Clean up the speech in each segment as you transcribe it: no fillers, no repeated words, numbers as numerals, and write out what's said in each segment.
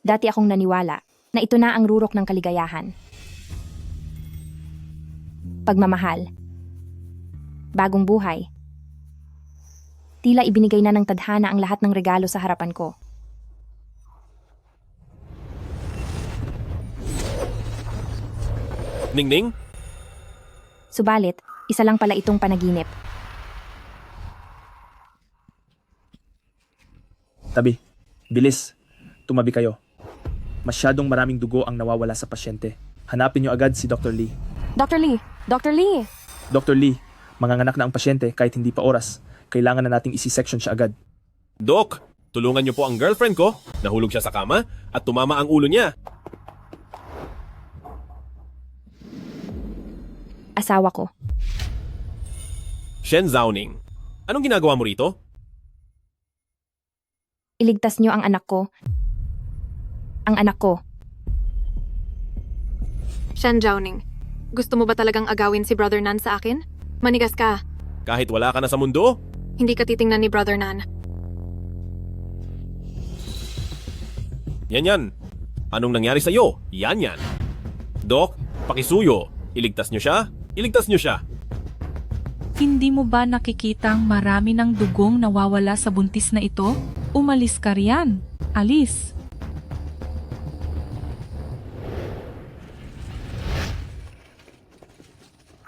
Dati akong naniwala na ito na ang rurok ng kaligayahan. Pagmamahal. Bagong buhay. Tila ibinigay na ng tadhana ang lahat ng regalo sa harapan ko. Ningning? Subalit, isa lang pala itong panaginip. Tabi, bilis. Tumabi kayo. Masyadong maraming dugo ang nawawala sa pasyente. Hanapin niyo agad si Dr. Lee. Dr. Lee! Dr. Lee! Dr. Lee, manganganak na ang pasyente kahit hindi pa oras. Kailangan na nating isi-section siya agad. Doc, tulungan niyo po ang girlfriend ko. Nahulog siya sa kama at tumama ang ulo niya. Asawa ko. Shen Zhaoning, anong ginagawa mo rito? Iligtas niyo ang anak ko. Ang anak ko. Shen Zhaoning, gusto mo ba talagang agawin si Brother Nan sa akin? Manigas ka. Kahit wala ka na sa mundo? Hindi ka titingnan ni Brother Nan. Yan. Anong nangyari sa'yo? Yan. Doc, pakisuyo. Iligtas niyo siya? Iligtas niyo siya. Hindi mo ba nakikitang marami ng dugong nawawala sa buntis na ito? Umalis ka riyan. Alis.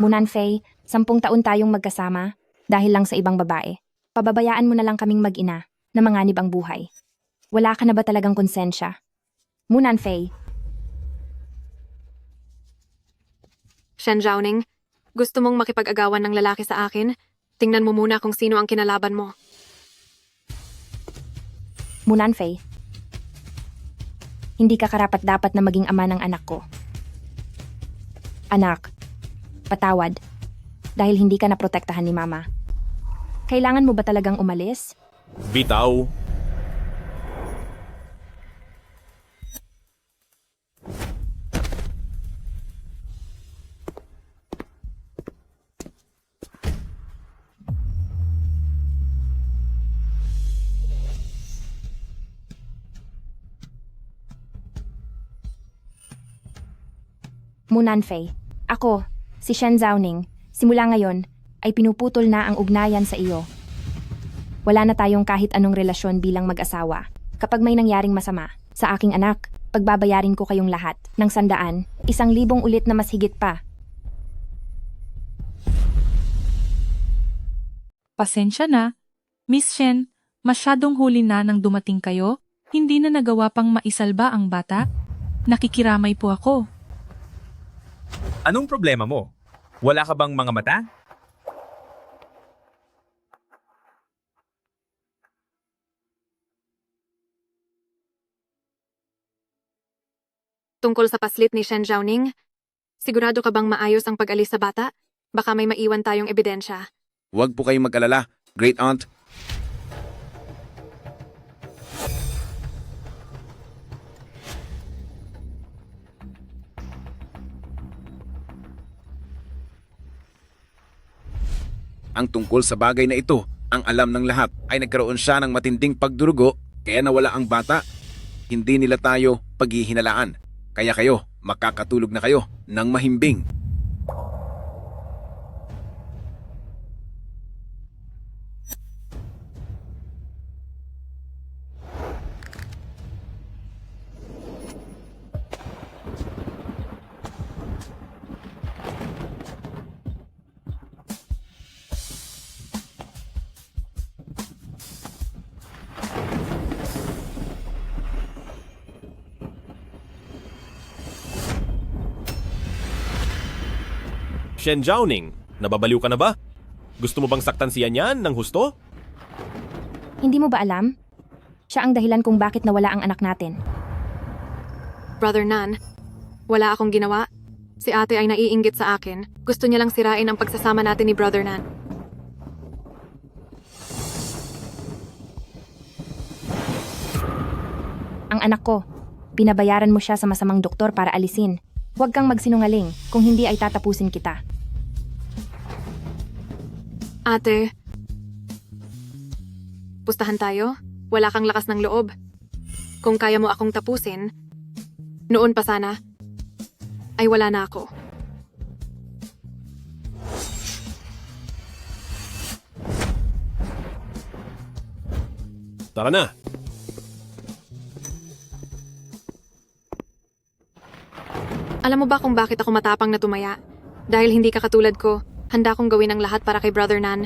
Munan Fei, 10 taon tayong magkasama dahil lang sa ibang babae. Pababayaan mo na lang kaming mag-ina na manganib ang buhay. Wala ka na ba talagang konsensya? Munan Fei, Shen Zhaoning, gusto mong makipag-agawan ng lalaki sa akin? Tingnan mo muna kung sino ang kinalaban mo. Munan Fei. Hindi ka karapat-dapat na maging ama ng anak ko. Anak, patawad dahil hindi ka naprotektahan ni Mama. Kailangan mo ba talagang umalis? Bitaw. Munan Fei. Ako, si Shen Zhaoning, simula ngayon ay pinuputol na ang ugnayan sa iyo. Wala na tayong kahit anong relasyon bilang mag-asawa. Kapag may nangyaring masama sa aking anak, pagbabayarin ko kayong lahat ng 100, 1,000 ulit na mas higit pa. Pasensya na. Miss Shen, masyadong huli na nang dumating kayo. Hindi na nagawa pang maisalba ang bata. Nakikiramay po ako. Anong problema mo? Wala ka bang mga mata? Tungkol sa paslit ni Shen Zhaoning, sigurado ka bang maayos ang pag-alis sa bata? Baka may maiwan tayong ebidensya. Huwag po kayong mag-alala, Great Aunt. Ang tungkol sa bagay na ito, ang alam ng lahat ay nagkaroon siya ng matinding pagdurugo kaya nawala ang bata. Hindi nila tayo paghihinalaan. Kaya kayo, makakatulog na kayo ng mahimbing. Shen Zhaoning, nababaliw ka na ba? Gusto mo bang saktan siya niyan ng husto? Hindi mo ba alam? Siya ang dahilan kung bakit nawala ang anak natin. Brother Nan, wala akong ginawa. Si ate ay naiinggit sa akin. Gusto niya lang sirain ang pagsasama natin ni Brother Nan. Ang anak ko, pinabayaran mo siya sa masamang doktor para alisin. Huwag kang magsinungaling, kung hindi ay tatapusin kita. Ate, pustahan tayo? Wala kang lakas ng loob. Kung kaya mo akong tapusin, noon pa sana, ay wala na ako. Tara na. Alam mo ba kung bakit ako matapang na tumaya? Dahil hindi ka katulad ko, handa kong gawin ang lahat para kay Brother Nan,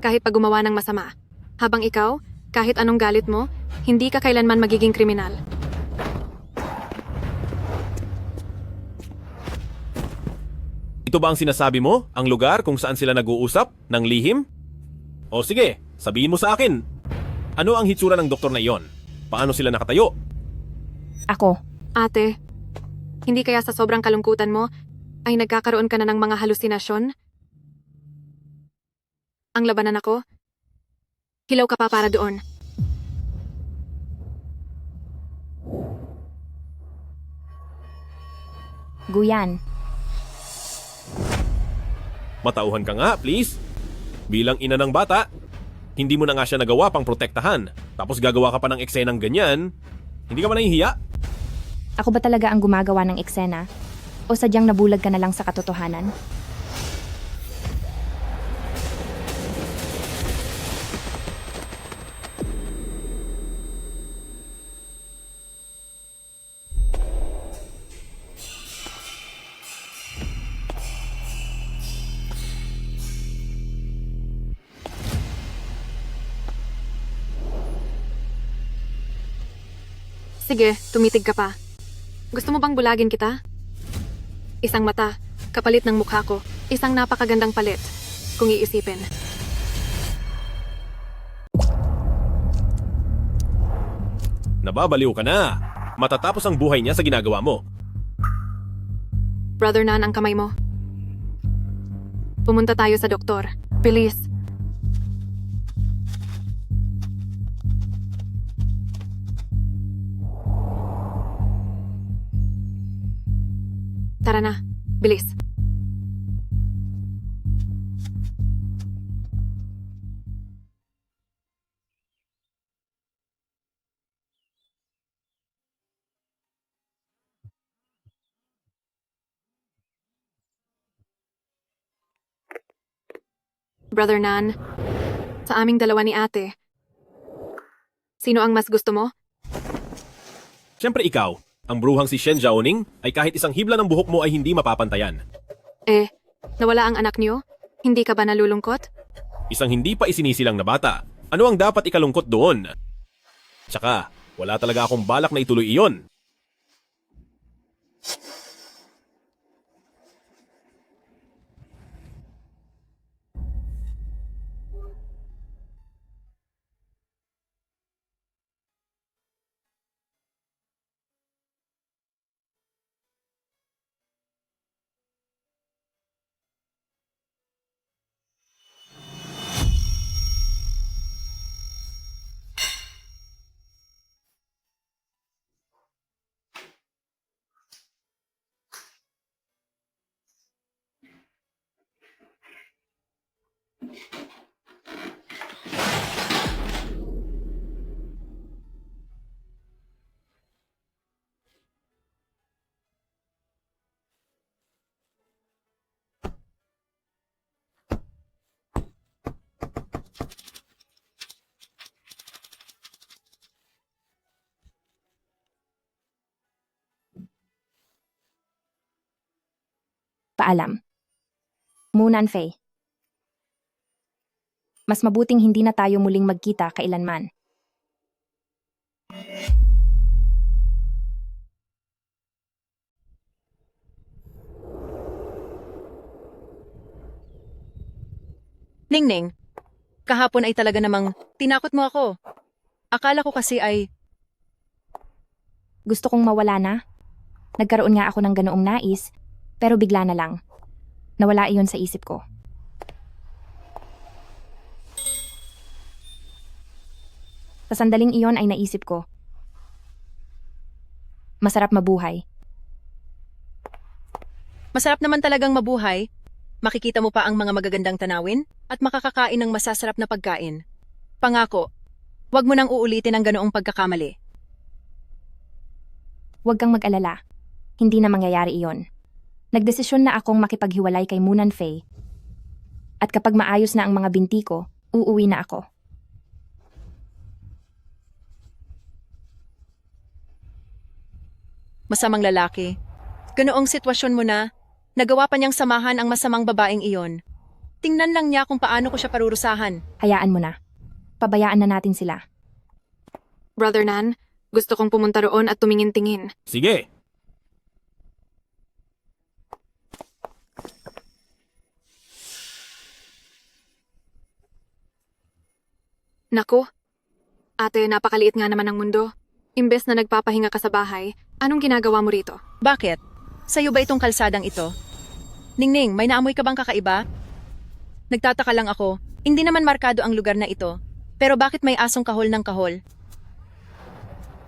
kahit pag gumawa ng masama. Habang ikaw, kahit anong galit mo, hindi ka kailanman magiging kriminal. Ito ba ang sinasabi mo? Ang lugar kung saan sila nag-uusap? Ng lihim? O sige, sabihin mo sa akin. Ano ang hitsura ng doktor na iyon? Paano sila nakatayo? Ako. Ate, hindi kaya sa sobrang kalungkutan mo, ay nagkakaroon ka na ng mga halusinasyon? Ang labanan ako? Hilaw ka pa para doon. Guyan. Matauhan ka nga, please. Bilang ina ng bata, hindi mo na nga siya nagawa pang protektahan. Tapos gagawa ka pa ng eksenang ganyan. Hindi ka ba nahihiya? Ako ba talaga ang gumagawa ng eksena? O sadyang nabulag ka na lang sa katotohanan? Sige, tumitig ka pa. Gusto mo bang bulagin kita? Isang mata, kapalit ng mukha ko, isang napakagandang palit, kung iisipin. Nababaliw ka na. Matatapos ang buhay niya sa ginagawa mo. Brother Nan, ang kamay mo. Pumunta tayo sa doktor. Bilis. Tara na. Bilis. Brother Nan, sa aming dalawa ni ate, sino ang mas gusto mo? Siyempre ikaw, ang bruhang si Shen Jiaoning ay kahit isang hibla ng buhok mo ay hindi mapapantayan. Nawala ang anak niyo? Hindi ka ba nalulungkot? Isang hindi pa isinisilang na bata. Ano ang dapat ikalungkot doon? Tsaka, wala talaga akong balak na ituloy iyon. Paalam. Munan Fei. Mas mabuting hindi na tayo muling magkita kailanman. Ningning, kahapon ay talaga namang tinakot mo ako. Akala ko kasi ay Gusto kong mawala na. Nagkaroon nga ako ng ganoong nais, pero bigla na lang. Nawala iyon sa isip ko. Sa sandaling iyon ay naisip ko, masarap mabuhay. masarap naman talagang mabuhay. Makikita mo pa ang mga magagandang tanawin at makakakain ng masasarap na pagkain. Pangako, wag mo nang uulitin ang ganoong pagkakamali. Huwag kang mag-alala. Hindi na mangyayari iyon. Nagdesisyon na akong makipaghiwalay kay Munan Fei. At kapag maayos na ang mga binti ko, uuwi na ako. Masamang lalaki. Ganoong sitwasyon mo na, nagawa pa niyang samahan ang masamang babaeng iyon. Tingnan lang niya kung paano ko siya parurusahan. Hayaan mo na. Pabayaan na natin sila. Brother Nan, gusto kong pumunta roon at tumingin-tingin. Sige. Naku, ate, napakaliit nga naman ng mundo. Imbes na nagpapahinga ka sa bahay, anong ginagawa mo rito? Bakit? Sa'yo ba itong kalsadang ito? Ningning, may naamoy ka bang kakaiba? Nagtataka lang ako. Hindi naman markado ang lugar na ito. Pero bakit may asong kahol ng kahol?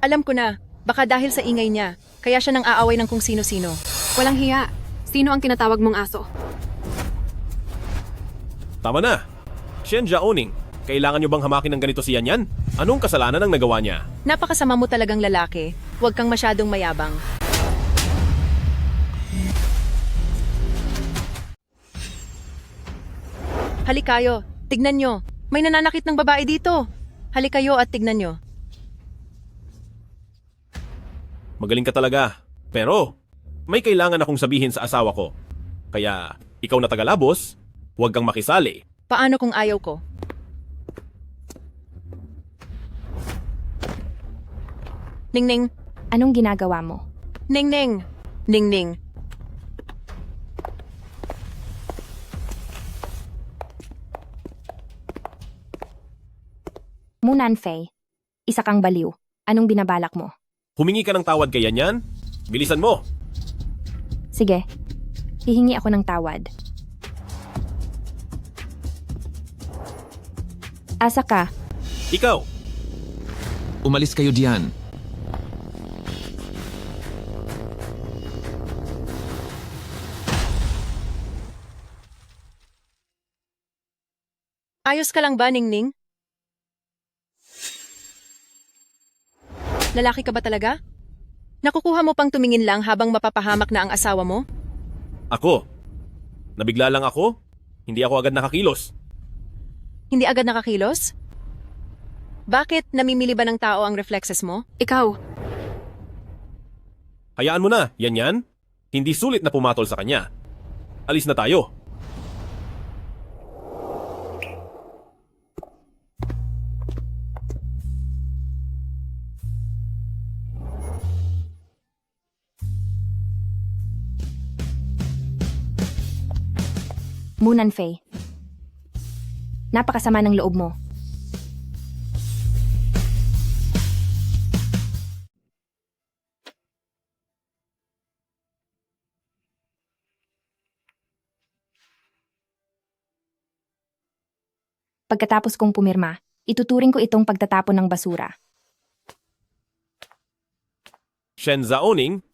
Alam ko na, baka dahil sa ingay niya, kaya siya nang aaway ng kung sino-sino. Walang hiya. Sino ang tinatawag mong aso? Tama na. Shen Jiaoning, kailangan nyo bang hamakin ng ganito si Yan? Anong kasalanan ang nagawa niya? Napakasama mo talagang lalaki. Huwag kang masyadong mayabang. Halikayo, tignan nyo. May nananakit ng babae dito. Halikayo at tignan nyo. Magaling ka talaga. Pero, may kailangan akong sabihin sa asawa ko. Kaya, ikaw na tagalabos, huwag kang makisali. Paano kung ayaw ko? Ningning, Anong ginagawa mo? Ningning, Ningning. Munan Fei, isa kang baliw. Anong binabalak mo? Humingi ka ng tawad kay Yan? Bilisan mo! Sige, hihingi ako ng tawad. Asa ka? Ikaw! Umalis kayo diyan. Ayos ka lang ba, Ningning? Lalaki ka ba talaga? Nakukuha mo pang tumingin lang habang mapapahamak na ang asawa mo? Ako? Nabigla lang ako? Hindi ako agad nakakilos. Hindi agad nakakilos? Bakit namimili ba ng tao ang reflexes mo? Ikaw, Hayaan mo na, Yan. Hindi sulit na pumatol sa kanya. Alis na tayo. Munan Fei. Napakasama ng loob mo. Pagkatapos kong pumirma, ituturing ko itong pagtatapon ng basura. Shen Jiaoning?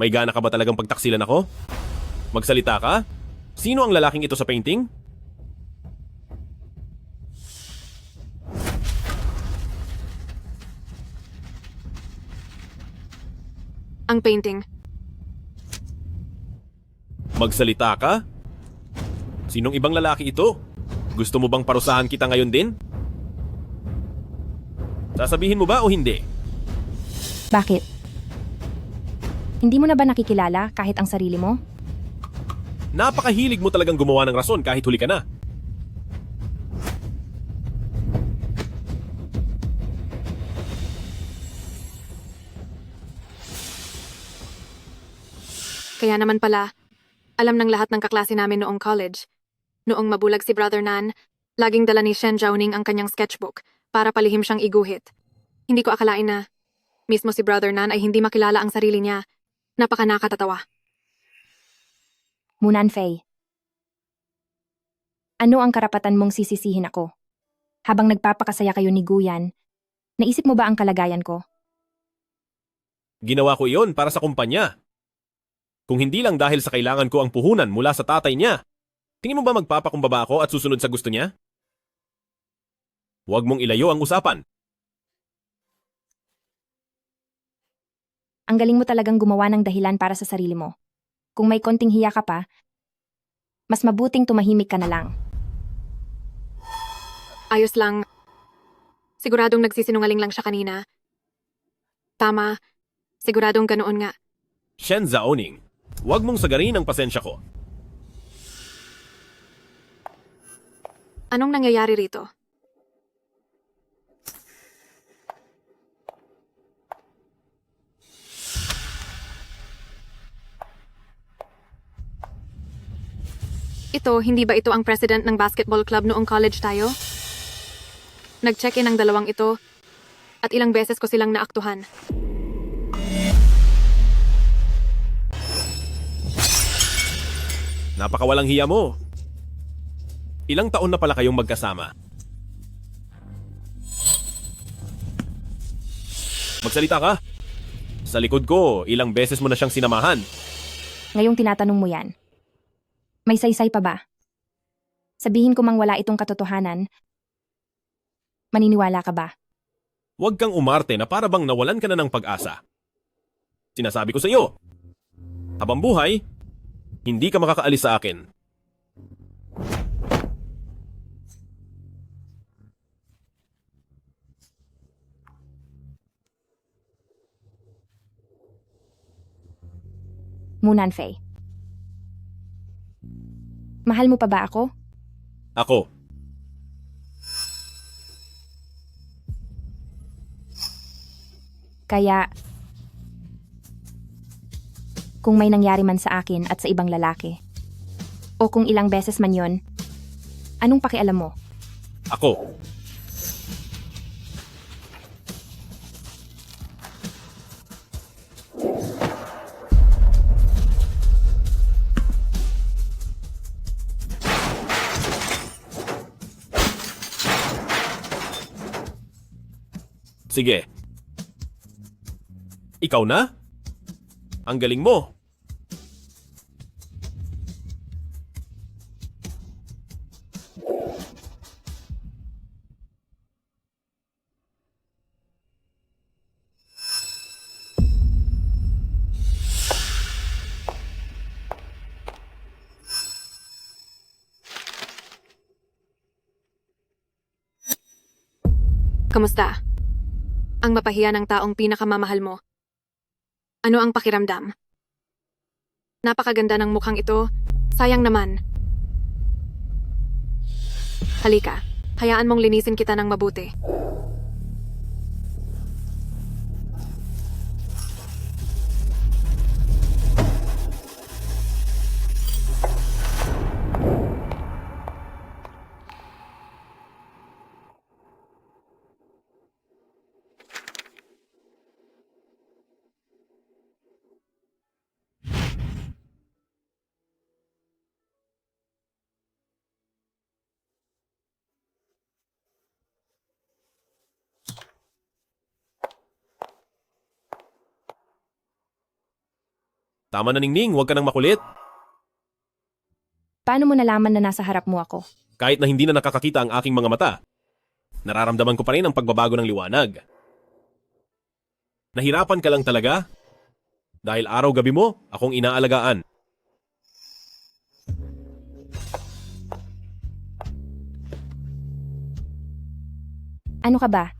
May gana ka ba talagang pagtaksilan ako? Magsalita ka? Sino ang lalaking ito sa painting? ang painting. Magsalita ka? Sinong ibang lalaki ito? Gusto mo bang parusahan kita ngayon din? Sasabihin mo ba o hindi? Bakit? Hindi mo na ba nakikilala kahit ang sarili mo? Napakahilig mo talagang gumawa ng rason kahit huli ka na. Kaya naman pala, alam ng lahat ng kaklase namin noong college. Noong mabulag si Brother Nan, laging dala ni Shen Jiaoning ang kanyang sketchbook para palihim siyang iguhit. Hindi ko akalain na mismo si Brother Nan ay hindi makilala ang sarili niya. Napaka nakakatatawa. Munan Fei. Ano ang karapatan mong sisisihin ako? Habang nagpapakasaya kayo ni Guyan, naisip mo ba ang kalagayan ko? Ginawa ko iyon para sa kumpanya. Kung hindi lang dahil sa kailangan ko ang puhunan mula sa tatay niya, tingin mo ba magpapakumbaba ako at susunod sa gusto niya? Huwag mong ilayo ang usapan. Ang galing mo talagang gumawa ng dahilan para sa sarili mo. Kung may konting hiya ka pa, mas mabuting tumahimik ka na lang. Ayos lang. Siguradong nagsisinungaling lang siya kanina. Tama. Siguradong ganoon nga. Shen Zaoning, huwag mong sagarin ang pasensya ko. Anong nangyayari rito? Hindi ba ito ang president ng basketball club noong college tayo? Nag-check-in ang dalawang ito at ilang beses ko silang naaktuhan. Napakawalang hiya mo. Ilang taon na pala kayong magkasama? Magsalita ka. Sa likod ko, ilang beses mo na siyang sinamahan. Ngayong tinatanong mo yan. May saysay pa ba? Sabihin ko mang wala itong katotohanan, maniniwala ka ba? Huwag kang umarte na para bang nawalan ka na ng pag-asa. Sinasabi ko sa iyo, habang buhay, hindi ka makakaalis sa akin. Munan Fei. Mahal mo pa ba ako? Ako, Kaya, kung may nangyari man sa akin at sa ibang lalaki, o kung ilang beses man yon, anong pakialam mo? ako. Sige. Ikaw na? Ang galing mo. Kamusta? Ang mapahiya ng taong pinakamamahal mo. Ano ang pakiramdam? Napakaganda ng mukhang ito. Sayang naman. Halika, hayaan mong linisin kita ng mabuti. Tama na, Ningning, huwag ka nang makulit. Paano mo nalaman na nasa harap mo ako? Kahit na hindi na nakakakita ang aking mga mata, nararamdaman ko pa rin ang pagbabago ng liwanag. Nahirapan ka lang talaga? Dahil araw-gabi mo, akong inaalagaan. Ano ka ba?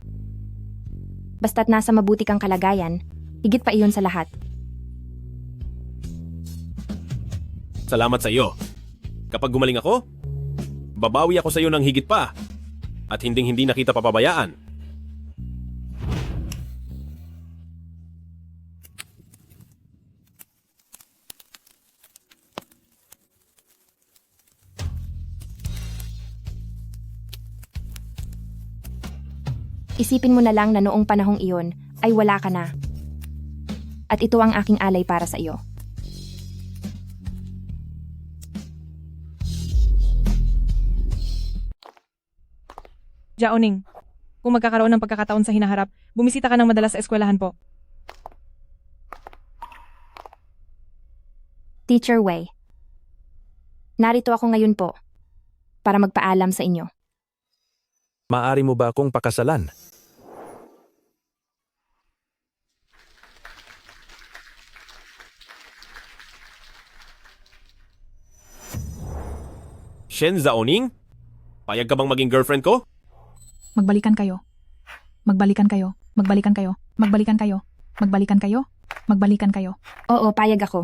Basta't nasa mabuti kang kalagayan, higit pa iyon sa lahat. Salamat sa iyo. Kapag gumaling ako, babawi ako sa iyo ng higit pa at hinding-hindi na kita papabayaan. Isipin mo na lang na noong panahong iyon ay wala ka na. At ito ang aking alay para sa iyo. Jaoning, kung magkakaroon ng pagkakataon sa hinaharap, bumisita ka ng madalas sa eskwelahan po. Teacher Wei. Narito ako ngayon po para magpaalam sa inyo. Maaari mo ba akong pakasalan? Shen Zaoning? Payag ka bang maging girlfriend ko? Magbalikan kayo. Magbalikan kayo. Magbalikan kayo. Magbalikan kayo. Magbalikan kayo. Magbalikan kayo. Oo, payag ako.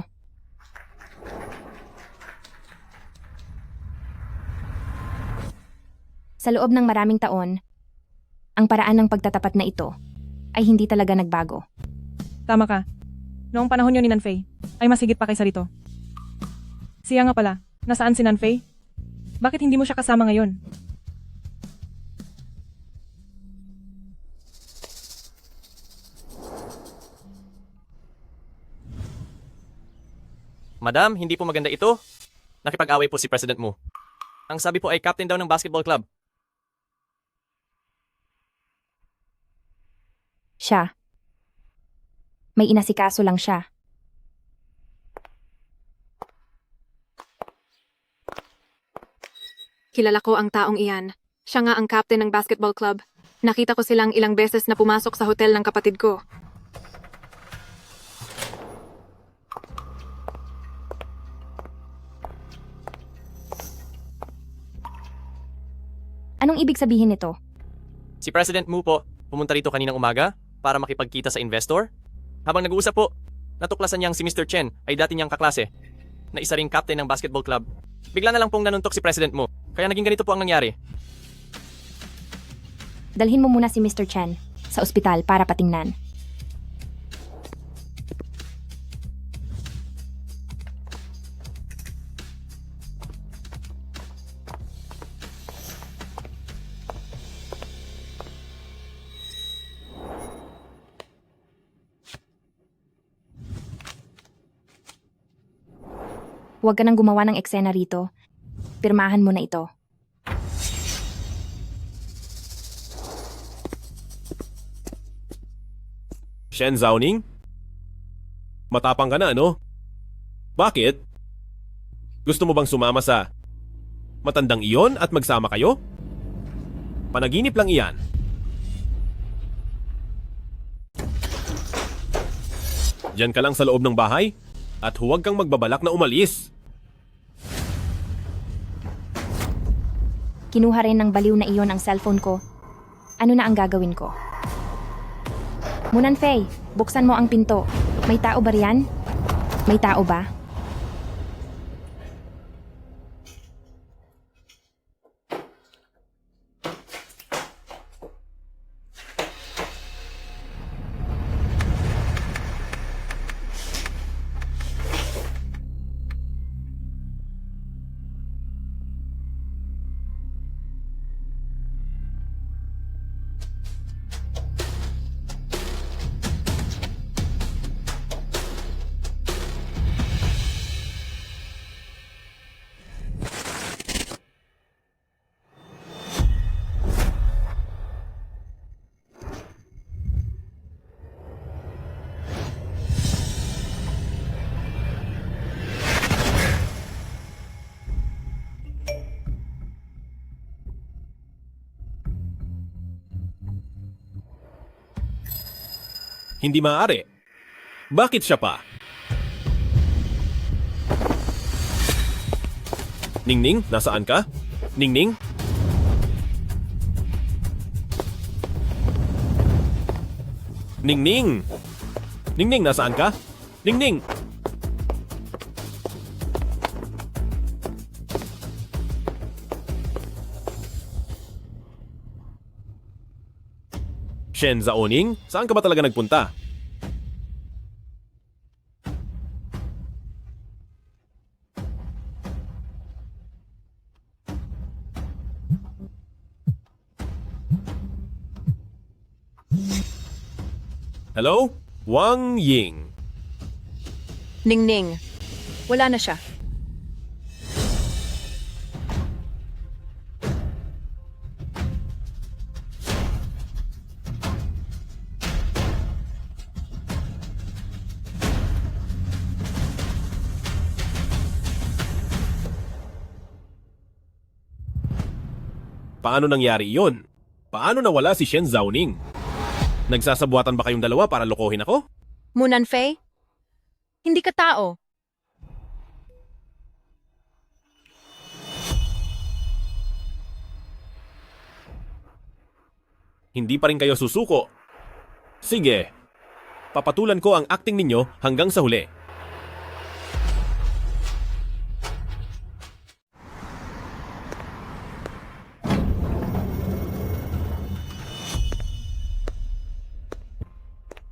Sa loob ng maraming taon, ang paraan ng pagtatapat na ito ay hindi talaga nagbago. Tama ka. Noong panahon yun ni Nanfei, ay mas higit pa kaysa rito. Siya nga pala, nasaan si Nanfei? Bakit hindi mo siya kasama ngayon? Madam, hindi po maganda ito. Nakipag-away po si President Mu. Ang sabi po ay captain daw ng basketball club. Siya. May inasikaso lang siya. Kilala ko ang taong iyan. Siya nga ang captain ng basketball club. Nakita ko silang ilang beses na pumasok sa hotel ng kapatid ko. Anong ibig sabihin nito? Si President Mu po, pumunta rito kaninang umaga para makipagkita sa investor. Habang nag-uusap po, natuklasan niyang si Mr. Chen ay dati niyang kaklase na isa ring captain ng basketball club. Bigla na lang pong nanuntok si President Mu, kaya naging ganito po ang nangyari. Dalhin mo muna si Mr. Chen sa ospital para patingnan. Huwag ka nang gumawa ng eksena rito. Pirmahan mo na ito. Shen Zaoning? Matapang ka na, ano? Bakit? Gusto mo bang sumama sa matandang iyon at magsama kayo? Panaginip lang iyan. Diyan ka lang sa loob ng bahay at huwag kang magbabalak na umalis. Kinuha rin ng baliw na iyon ang cellphone ko. Ano na ang gagawin ko? Munanfei, buksan mo ang pinto. May tao ba riyan? May tao ba? Hindi maaari. Bakit siya pa? Ningning, nasaan ka? Ningning? Ningning! Ningning, nasaan ka? Ningning! Shen Zaoning, saan ka ba talaga nagpunta? Hello? Wang Ying. Ningning. Wala na siya. Paano nangyari iyon? Paano nawala si Shen Zaoning? Nagsasabuatan ba kayong dalawa para lokohin ako? Munanfei? Hindi ka tao. hindi pa rin kayo susuko. Sige, papatulan ko ang acting ninyo hanggang sa huli.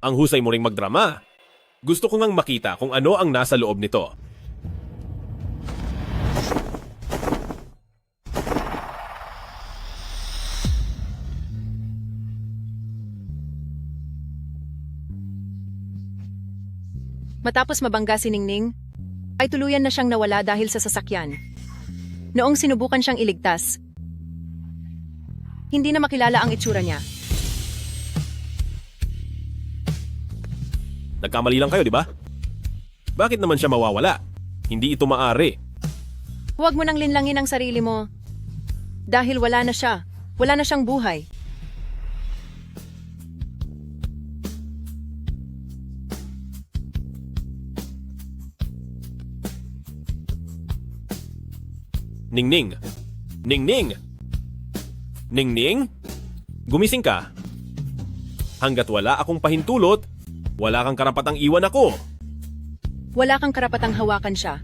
Ang husay mo ring magdrama. Gusto ko ngang makita kung ano ang nasa loob nito. Matapos mabangga si Ningning, ay tuluyan na siyang nawala dahil sa sasakyan. Noong sinubukan siyang iligtas, hindi na makilala ang itsura niya. Nagkamali lang kayo, di ba? Bakit naman siya mawawala? Hindi ito maaari. Huwag mo nang linlangin ang sarili mo. Dahil wala na siya. Wala na siyang buhay. Ningning! Ningning! Ningning? Gumising ka. Hanggat wala akong pahintulot, wala kang karapatang iwan ako. Wala kang karapatang hawakan siya.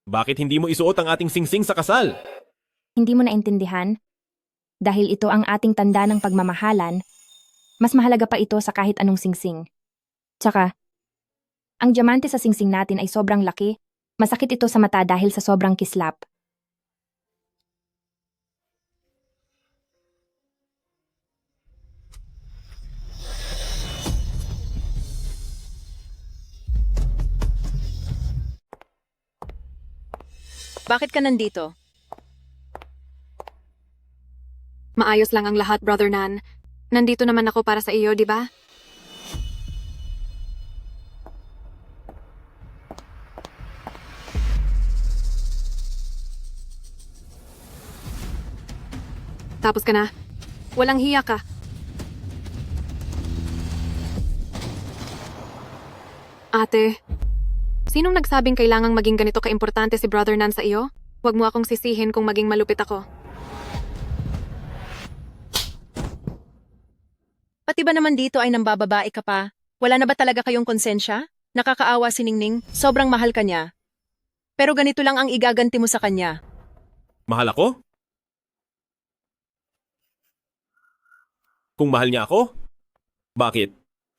Bakit hindi mo isuot ang ating singsing sa kasal? Hindi mo naintindihan? Dahil ito ang ating tanda ng pagmamahalan, mas mahalaga pa ito sa kahit anong singsing. Tsaka, ang diamante sa singsing natin ay sobrang laki. Masakit ito sa mata dahil sa sobrang kislap. Bakit ka nandito? Maayos lang ang lahat, Brother Nan. Nandito naman ako para sa iyo, di ba? Tapos ka na. Walang hiya ka. Ate, sinong nagsabing kailangang maging ganito kaimportante si Brother Nan sa iyo? Huwag mo akong sisihin kung maging malupit ako. Pati ba naman dito ay nambababae ka pa? Wala na ba talaga kayong konsensya? Nakakaawa si Ningning, sobrang mahal ka niya. Pero ganito lang ang igaganti mo sa kanya. Mahal ako? Kung mahal niya ako? Bakit?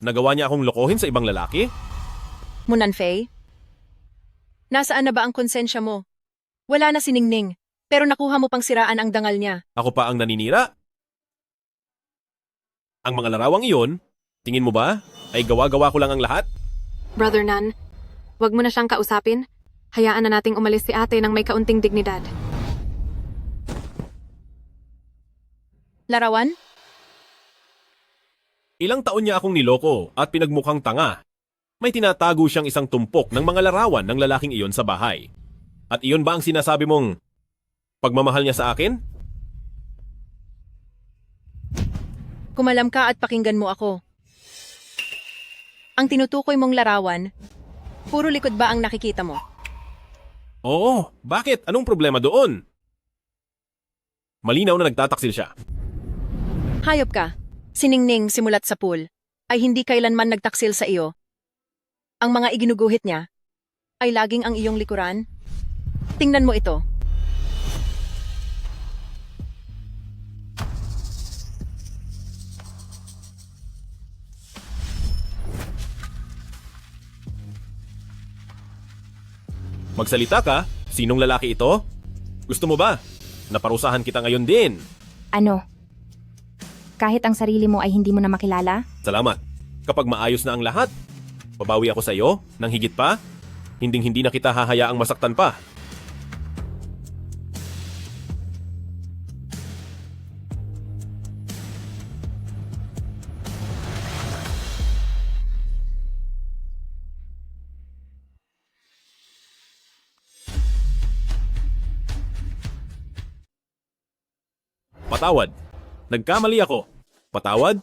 Nagawa niya akong lokohin sa ibang lalaki? Munanfei? Nasaan na ba ang konsensya mo? Wala na si Ningning, pero nakuha mo pang siraan ang dangal niya. Ako pa ang naninira? Ang mga larawang iyon, tingin mo ba, ay gawa-gawa ko lang ang lahat? Brother Nan, wag mo na siyang kausapin. Hayaan na nating umalis si ate ng may kaunting dignidad. Larawan? Ilang taon niya akong niloko at pinagmukhang tanga. May tinatago siyang isang tumpok ng mga larawan ng lalaking iyon sa bahay. At iyon ba ang sinasabi mong pagmamahal niya sa akin? Kumalam ka at pakinggan mo ako. Ang tinutukoy mong larawan, puro likod ba ang nakikita mo? Oo, bakit? Anong problema doon? Malinaw na nagtataksil siya. Hayop ka. Si Ningning simulat sa pool ay hindi kailanman nagtaksil sa iyo. Ang mga iginuguhit niya ay laging ang iyong likuran. Tingnan mo ito. Magsalita ka? Sinong lalaki ito? Gusto mo ba? Naparusahan kita ngayon din. Ano? Kahit ang sarili mo ay hindi mo na makilala? Salamat. Kapag maayos na ang lahat, babawi ako sa iyo nang higit pa, hinding-hindi na kita hahayaang masaktan pa. Patawad. Nagkamali ako. Patawad.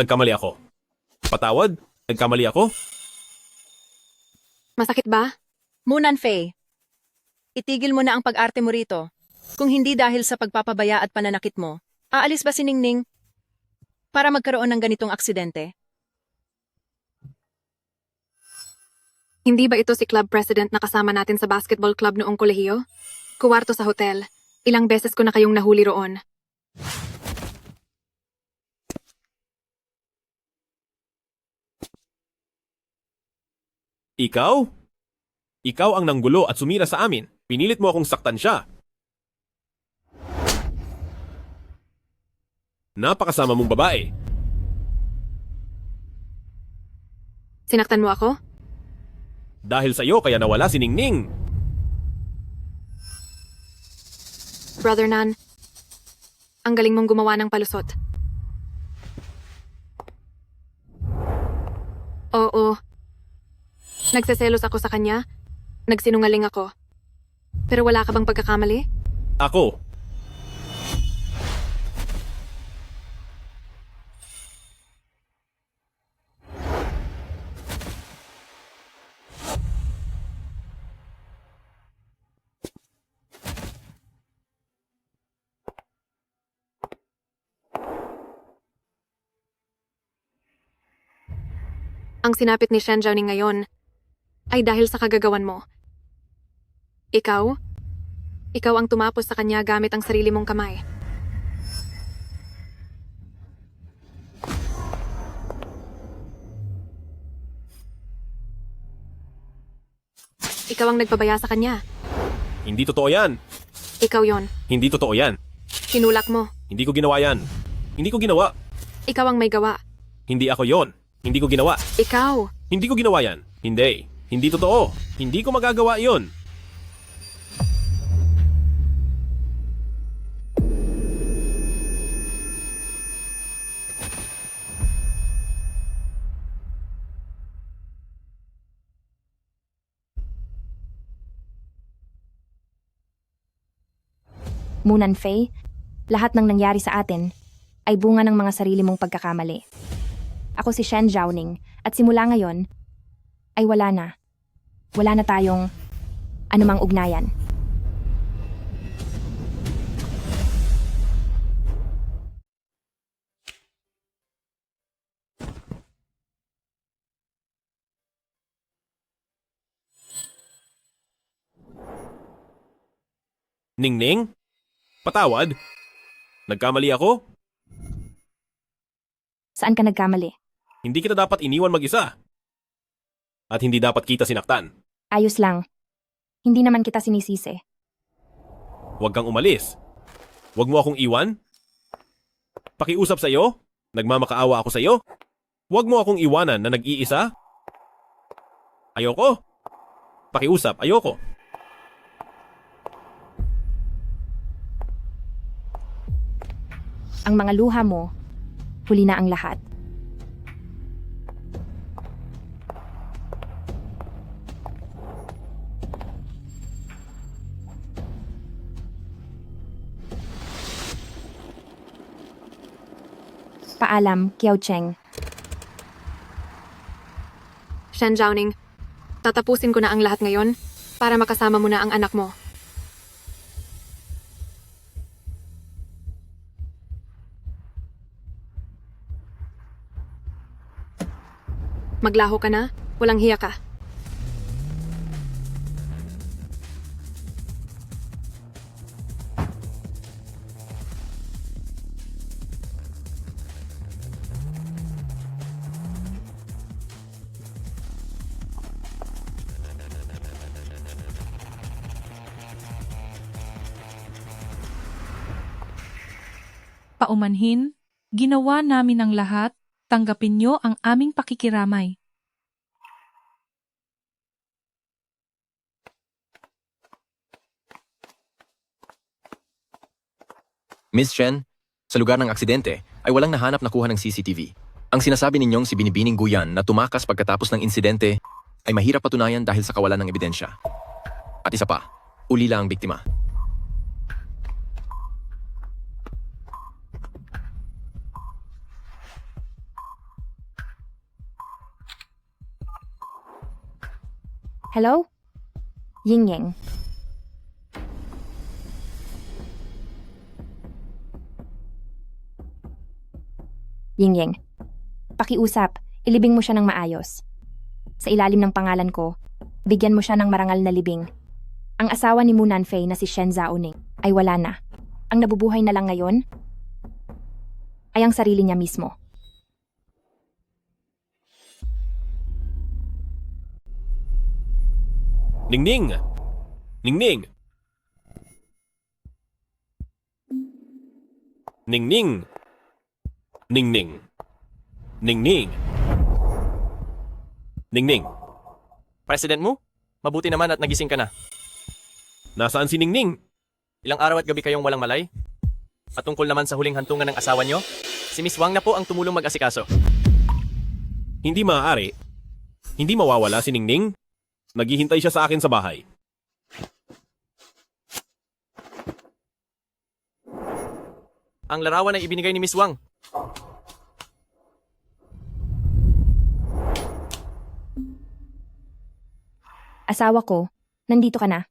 Nagkamali ako. Patawad. Nagkamali ako. Masakit ba? Munan Fei, itigil mo na ang pag-arte mo rito. Kung hindi dahil sa pagpapabaya at pananakit mo, aalis ba si Ningning para magkaroon ng ganitong aksidente? Hindi ba ito si club president na kasama natin sa basketball club noong kolehiyo? Kuwarto sa hotel. Ilang beses ko na kayong nahuli roon. Ikaw? Ikaw ang nanggulo at sumira sa amin. Pinilit mo akong saktan siya. Napakasama mong babae. Sinaktan mo ako? Dahil sa iyo kaya nawala si Ningning. Brother Nan, ang galing mong gumawa ng palusot. Oo. Nagseselos ako sa kanya. Nagsinungaling ako. Pero wala ka bang pagkakamali? Ako. Ang sinapit ni Shen Zhaoning ngayon ay dahil sa kagagawan mo. Ikaw ang tumapos sa kanya gamit ang sarili mong kamay. Ikaw ang nagpabaya sa kanya. Hindi totoo yan. Ikaw yon. Hindi totoo yan. Hinulak mo. Hindi ko ginawa yan. Hindi ko ginawa. Ikaw ang may gawa. Hindi ako yon. Hindi ko ginawa. Ikaw. Hindi ko ginawa yan. Hindi. Hindi totoo. Hindi ko magagawa yon. Munan Fei, lahat ng nangyari sa atin ay bunga ng mga sarili mong pagkakamali. Ako si Shen Zhaoning at simula ngayon ay wala na. Wala na tayong anumang ugnayan. Ningning? Patawad? Nagkamali ako? Saan ka nagkamali? Hindi kita dapat iniwan mag-isa. At hindi dapat kita sinaktan. Ayos lang. Hindi naman kita sinisisi. Huwag kang umalis. Huwag mo akong iwan. Pakiusap sa iyo? Nagmamakaawa ako sa iyo? Huwag mo akong iwanan na nag-iisa? Ayoko. Pakiusap, ayoko. Ang mga luha mo, huli na ang lahat. Paalam, Kiao Cheng. Shen Zhaoning, tatapusin ko na ang lahat ngayon para makasama mo na ang anak mo. Maglaho ka na, walang hiya ka. Paumanhin, ginawa namin ang lahat, tanggapin niyo ang aming pakikiramay. Miss Chen, sa lugar ng aksidente ay walang nahanap na kuha ng CCTV. Ang sinasabi ninyong si Binibining Guyan na tumakas pagkatapos ng insidente ay mahirap patunayan dahil sa kawalan ng ebidensya. At isa pa, ulila ang biktima. Hello? Ying-Ying. Ying-Ying. Pakiusap, ilibing mo siya ng maayos. Sa ilalim ng pangalan ko, bigyan mo siya ng marangal na libing. Ang asawa ni Mu Nanfei na si Shen Zaoning ay wala na. Ang nabubuhay na lang ngayon ay ang sarili niya mismo. Ningning! Ningning! Ningning! Ningning! Ningning! Ningning! President Mu, mabuti naman at nagising ka na. Nasaan si Ningning? Ilang araw at gabi kayong walang malay? At tungkol naman sa huling hantungan ng asawa nyo, si Miss Wang na po ang tumulong mag-asikaso. Hindi maaari. Hindi mawawala si Ningning. Naghihintay siya sa akin sa bahay. Ang larawan ay ibinigay ni Miss Wang. Asawa ko, nandito ka na.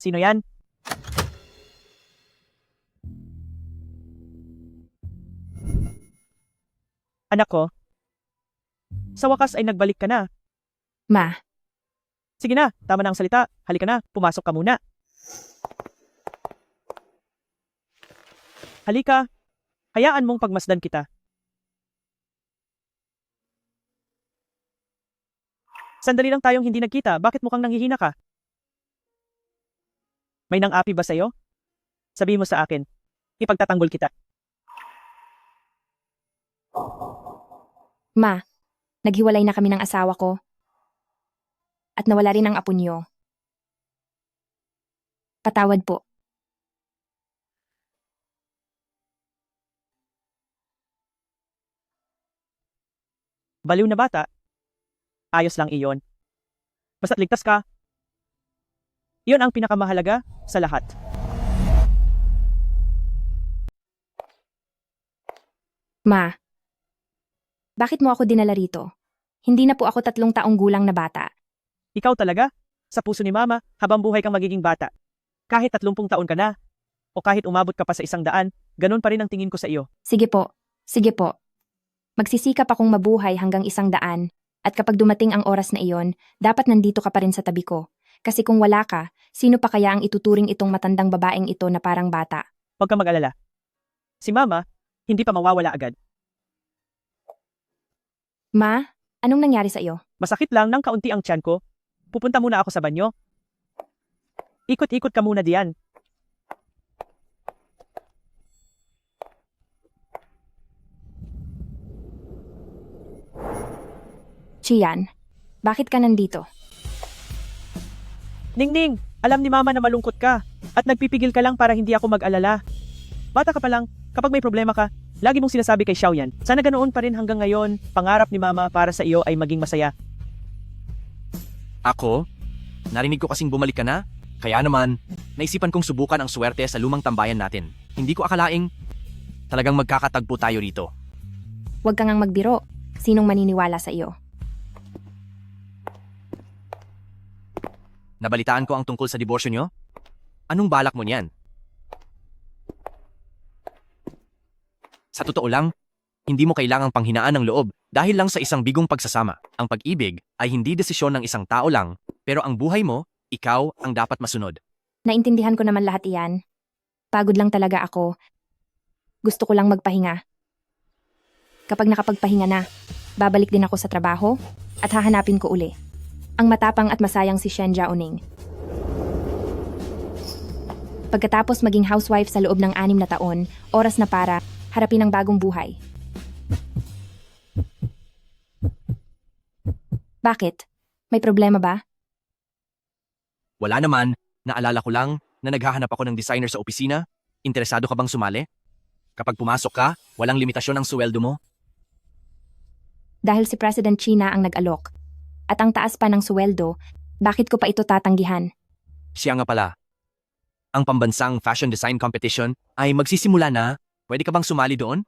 Sino yan? Anak ko, sa wakas ay nagbalik ka na. Ma, Sige na, tama na ang salita. Halika na, pumasok ka muna. Halika, hayaan mong pagmasdan kita. Sandali lang tayong hindi nagkita, bakit mukhang nanghihina ka? May nang-api ba sa'yo? Sabi mo sa akin, ipagtatanggol kita. Ma, naghiwalay na kami ng asawa ko. At nawala rin ang apo niyo. Patawad po. Baliw na bata. Ayos lang iyon. Basta't ligtas ka. Iyon ang pinakamahalaga sa lahat. Ma, bakit mo ako dinala rito? Hindi na po ako 3 taong gulang na bata. Ikaw talaga, sa puso ni Mama, habang buhay kang magiging bata. Kahit 30 taon ka na, o kahit umabot ka pa sa 100, ganun pa rin ang tingin ko sa iyo. Sige po, sige po. Magsisikap akong mabuhay hanggang 100, at kapag dumating ang oras na iyon, dapat nandito ka pa rin sa tabi ko. Kasi kung wala ka, sino pa kaya ang ituturing itong matandang babaeng ito na parang bata? Huwag kang mag-alala. Si Mama, hindi pa mawawala agad. Ma, anong nangyari sa iyo? Masakit lang ng kaunti ang tiyan ko. Pupunta muna ako sa banyo. Ikot-ikot ka muna diyan. Chian, bakit ka nandito? Ningning, alam ni Mama na malungkot ka at nagpipigil ka lang para hindi ako mag-alala. Bata ka pa lang, kapag may problema ka, lagi mong sinasabi kay Xiaoyan, sana ganoon pa rin hanggang ngayon, pangarap ni Mama para sa iyo ay maging masaya. Ako? Narinig ko kasing bumalik ka na? Kaya naman, naisipan kong subukan ang swerte sa lumang tambayan natin. Hindi ko akalaing talagang magkakatagpo tayo rito. Huwag kang ngang magbiro. Sinong maniniwala sa iyo? Nabalitaan ko ang tungkol sa diborsyo nyo? Anong balak mo niyan? Sa totoo lang, hindi mo kailangang panghinaan ng loob dahil lang sa isang bigong pagsasama. Ang pag-ibig ay hindi desisyon ng isang tao lang, pero ang buhay mo, ikaw ang dapat masunod. Naintindihan ko naman lahat iyan. Pagod lang talaga ako. Gusto ko lang magpahinga. Kapag nakapagpahinga na, babalik din ako sa trabaho at hahanapin ko uli ang matapang at masayang si Shen Jiaoning. Pagkatapos maging housewife sa loob ng 6 na taon, oras na para harapin ang bagong buhay. Bakit? May problema ba? Wala naman. Naalala ko lang na naghahanap ako ng designer sa opisina. Interesado ka bang sumali? Kapag pumasok ka, walang limitasyon ang suweldo mo. Dahil si President China ang nag-alok at ang taas pa ng suweldo, bakit ko pa ito tatanggihan? Siya nga pala. Ang pambansang fashion design competition ay magsisimula na. Pwede ka bang sumali doon?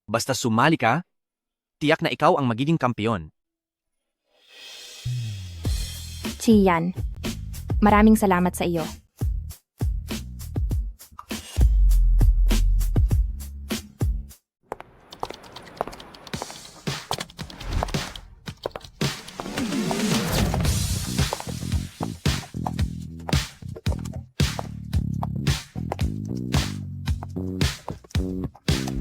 Basta sumali ka, tiyak na ikaw ang magiging kampiyon. Chiyan, maraming salamat sa iyo.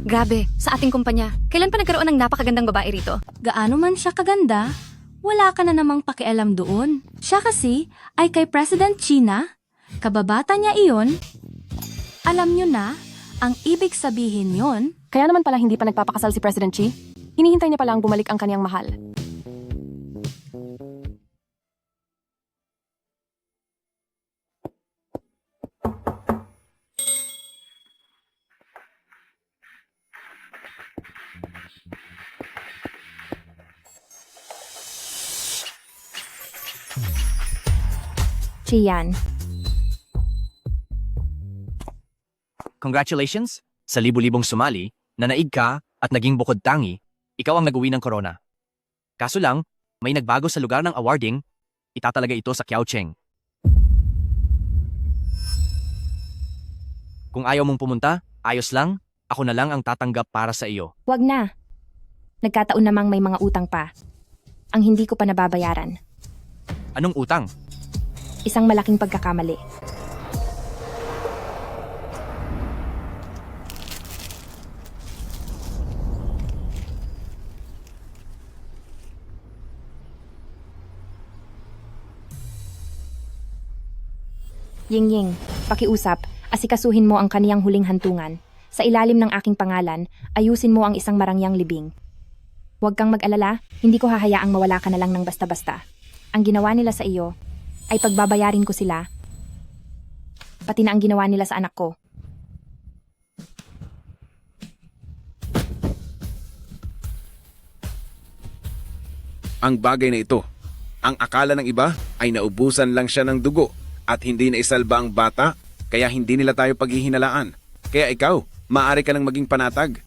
Grabe, sa ating kumpanya. Kailan pa nagkaroon ng napakagandang babae rito? Gaano man siya kaganda, wala ka na namang pakialam doon. Siya kasi ay kay President China, kababata niya iyon. Alam niyo na, ang ibig sabihin yon. Kaya naman pala hindi pa nagpapakasal si President Xi. Hinihintay niya pala ang bumalik ang kaniyang mahal. Chiyan, Congratulations! Sa libu-libong sumali, nanaig ka at naging bukod tangi, ikaw ang nag-uwi ng corona. Kaso lang, may nagbago sa lugar ng awarding, itatalaga ito sa Kiaocheng. Kung ayaw mong pumunta, ayos lang, ako na lang ang tatanggap para sa iyo. wag na. Nagkataon namang may mga utang pa. Ang hindi ko pa nababayaran. Anong utang? Isang malaking pagkakamali. Ying-Ying, pakiusap, asikasuhin mo ang kaniyang huling hantungan. Sa ilalim ng aking pangalan, ayusin mo ang isang marangyang libing. Huwag kang mag-alala, hindi ko hahayaang mawala ka na lang ng basta-basta. Ang ginawa nila sa iyo, ay pagbabayarin ko sila. Pati na ang ginawa nila sa anak ko. Ang bagay na ito, ang akala ng iba ay naubusan lang siya ng dugo at hindi na isalba ang bata, kaya hindi nila tayo paghihinalaan. Kaya ikaw, maaari ka nang maging panatag.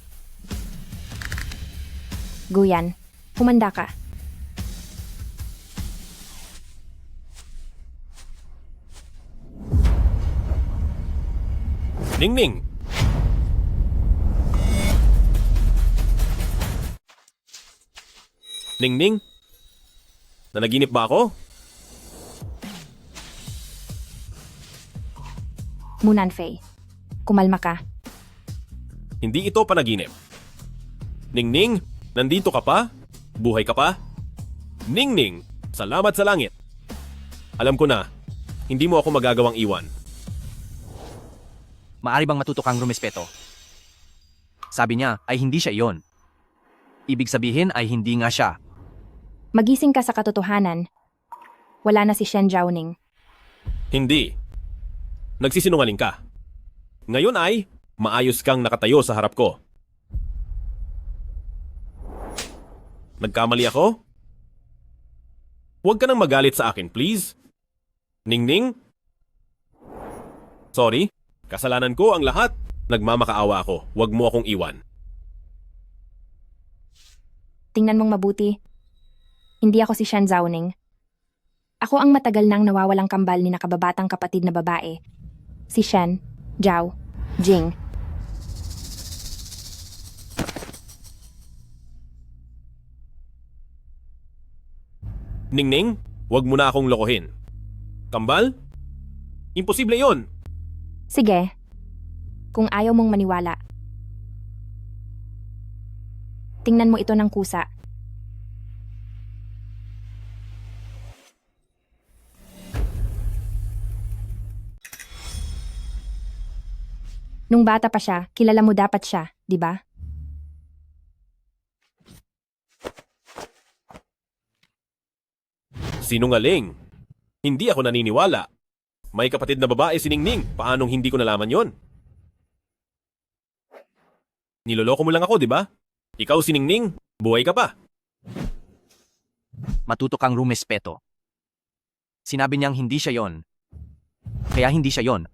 Guyan, humanda ka. Ningning! Ningning? Nanaginip ba ako? Munanfei, kumalma ka. Hindi ito panaginip. Ningning, nandito ka pa? Buhay ka pa? Ningning, salamat sa langit. Alam ko na, hindi mo ako magagawang iwan. Maari bang matuto kang rumespeto? Sabi niya ay hindi siya iyon. Ibig sabihin ay hindi nga siya. Magising ka sa katotohanan. Wala na si Shen Jiaoning. Hindi. Nagsisinungaling ka. Ngayon ay, maayos kang nakatayo sa harap ko. Nagkamali ako? Huwag ka nang magalit sa akin, please. Ningning? Sorry, kasalanan ko ang lahat. Nagmamakaawa ako. Huwag mo akong iwan. Tingnan mong mabuti. Hindi ako si Shen Jiaoning. Ako ang matagal nang nawawalang kambal ni nakababatang kapatid na babae. Si Shen, Jiao, Jing. Ningning, huwag mo na akong lokohin. Kambal? Imposible yon. Sige, kung ayaw mong maniwala. Tingnan mo ito ng kusa. Nung bata pa siya, kilala mo dapat siya, di ba? Sinungaling. Hindi ako naniniwala. May kapatid na babae si Ningning. Paanong hindi ko nalaman yon? Niloloko mo lang ako, di ba? Ikaw si Ningning, buhay ka pa. Matuto kang rumespeto. Sinabi niyang hindi siya yon. Kaya hindi siya yon.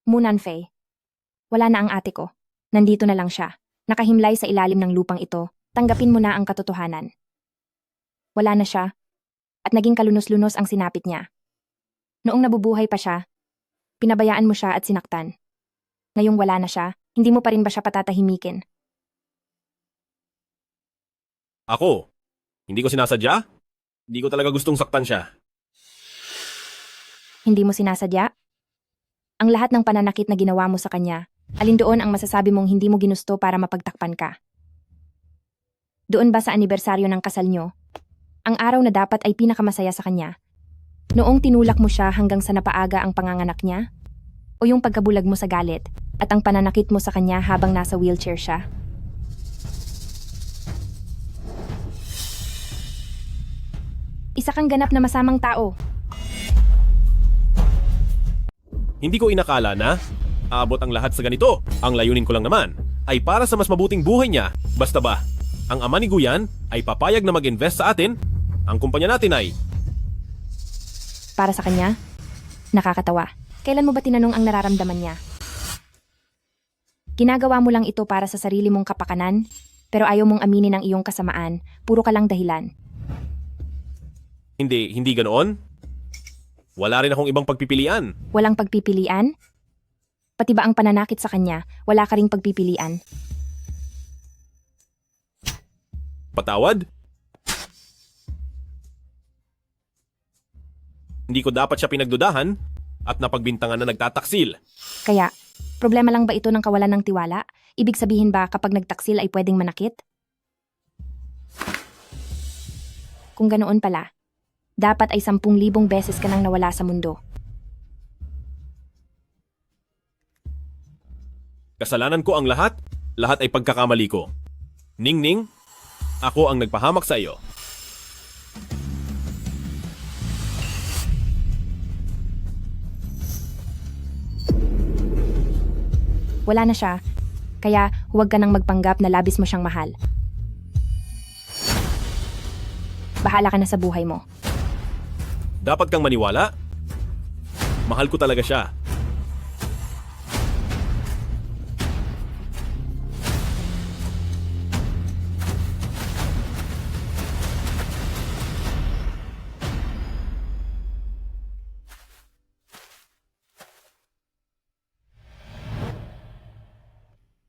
Munan Fei. Wala na ang ate ko. Nandito na lang siya. Nakahimlay sa ilalim ng lupang ito. Tanggapin mo na ang katotohanan. Wala na siya. At naging kalunos-lunos ang sinapit niya. Noong nabubuhay pa siya, pinabayaan mo siya at sinaktan. Ngayong wala na siya, hindi mo pa rin ba siya patatahimikin? Ako? Hindi ko sinasadya? Hindi ko talaga gustong saktan siya. Hindi mo sinasadya? Ang lahat ng pananakit na ginawa mo sa kanya, alin doon ang masasabi mong hindi mo ginusto para mapagtakpan ka? Doon ba sa anibersaryo ng kasal nyo? Ang araw na dapat ay pinakamasaya sa kanya? Noong tinulak mo siya hanggang sa napaaga ang panganganak niya? O yung pagkabulag mo sa galit at ang pananakit mo sa kanya habang nasa wheelchair siya? Isa kang ganap na masamang tao. Hindi ko inakala na aabot ang lahat sa ganito. Ang layunin ko lang naman ay para sa mas mabuting buhay niya. Basta ba, ang ama ni Guyan ay papayag na mag-invest sa atin, ang kumpanya natin ay... Para sa kanya? Nakakatawa. Kailan mo ba tinanong ang nararamdaman niya? Ginagawa mo lang ito para sa sarili mong kapakanan, pero ayaw mong aminin ang iyong kasamaan, puro ka lang dahilan. Hindi ganoon. Wala rin akong ibang pagpipilian. Walang pagpipilian? Pati ba ang pananakit sa kanya, wala ka ring pagpipilian? Patawad? Hindi ko dapat siya pinagdudahan at napagbintangan na nagtataksil. Kaya, problema lang ba ito ng kawalan ng tiwala? Ibig sabihin ba kapag nagtaksil ay pwedeng manakit? Kung ganoon pala, dapat ay 10,000 beses ka nang nawala sa mundo. Kasalanan ko ang lahat ay pagkakamali ko. Ningning, ako ang nagpahamak sa iyo. Wala na siya, kaya huwag ka nang magpanggap na labis mo siyang mahal. Bahala ka na sa buhay mo. Dapat kang maniwala. Mahal ko talaga siya.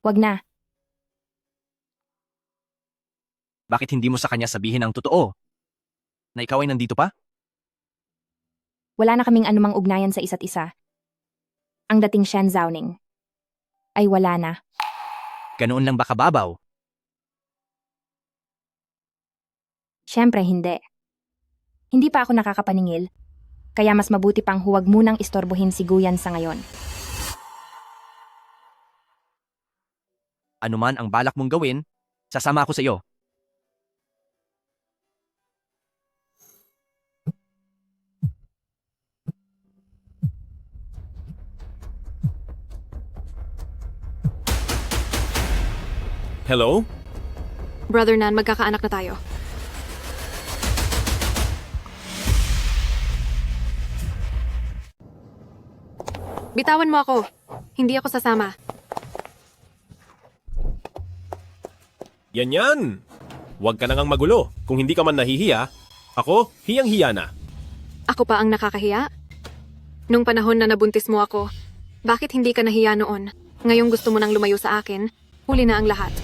Wag na. Bakit hindi mo sa kanya sabihin ang totoo? Na ikaw ay nandito pa? Wala na kaming anumang ugnayan sa isa't isa. Ang dating Shen Zhaoning ay wala na. Ganoon lang ba kababaw? Siyempre hindi. Hindi pa ako nakakapaningil, kaya mas mabuti pang huwag munang istorbohin si Guyan sa ngayon. Ano man ang balak mong gawin, sasama ako sa iyo. Hello? Brother Nan, magkakaanak na tayo. Bitawan mo ako. Hindi ako sasama. Yan! Huwag ka na ngang magulo. Kung hindi ka man nahihiya, ako, hiyang-hiya na. Ako pa ang nakakahiya? Nung panahon na nabuntis mo ako, Bakit hindi ka nahiya noon? Ngayong gusto mo nang lumayo sa akin, huli na ang lahat.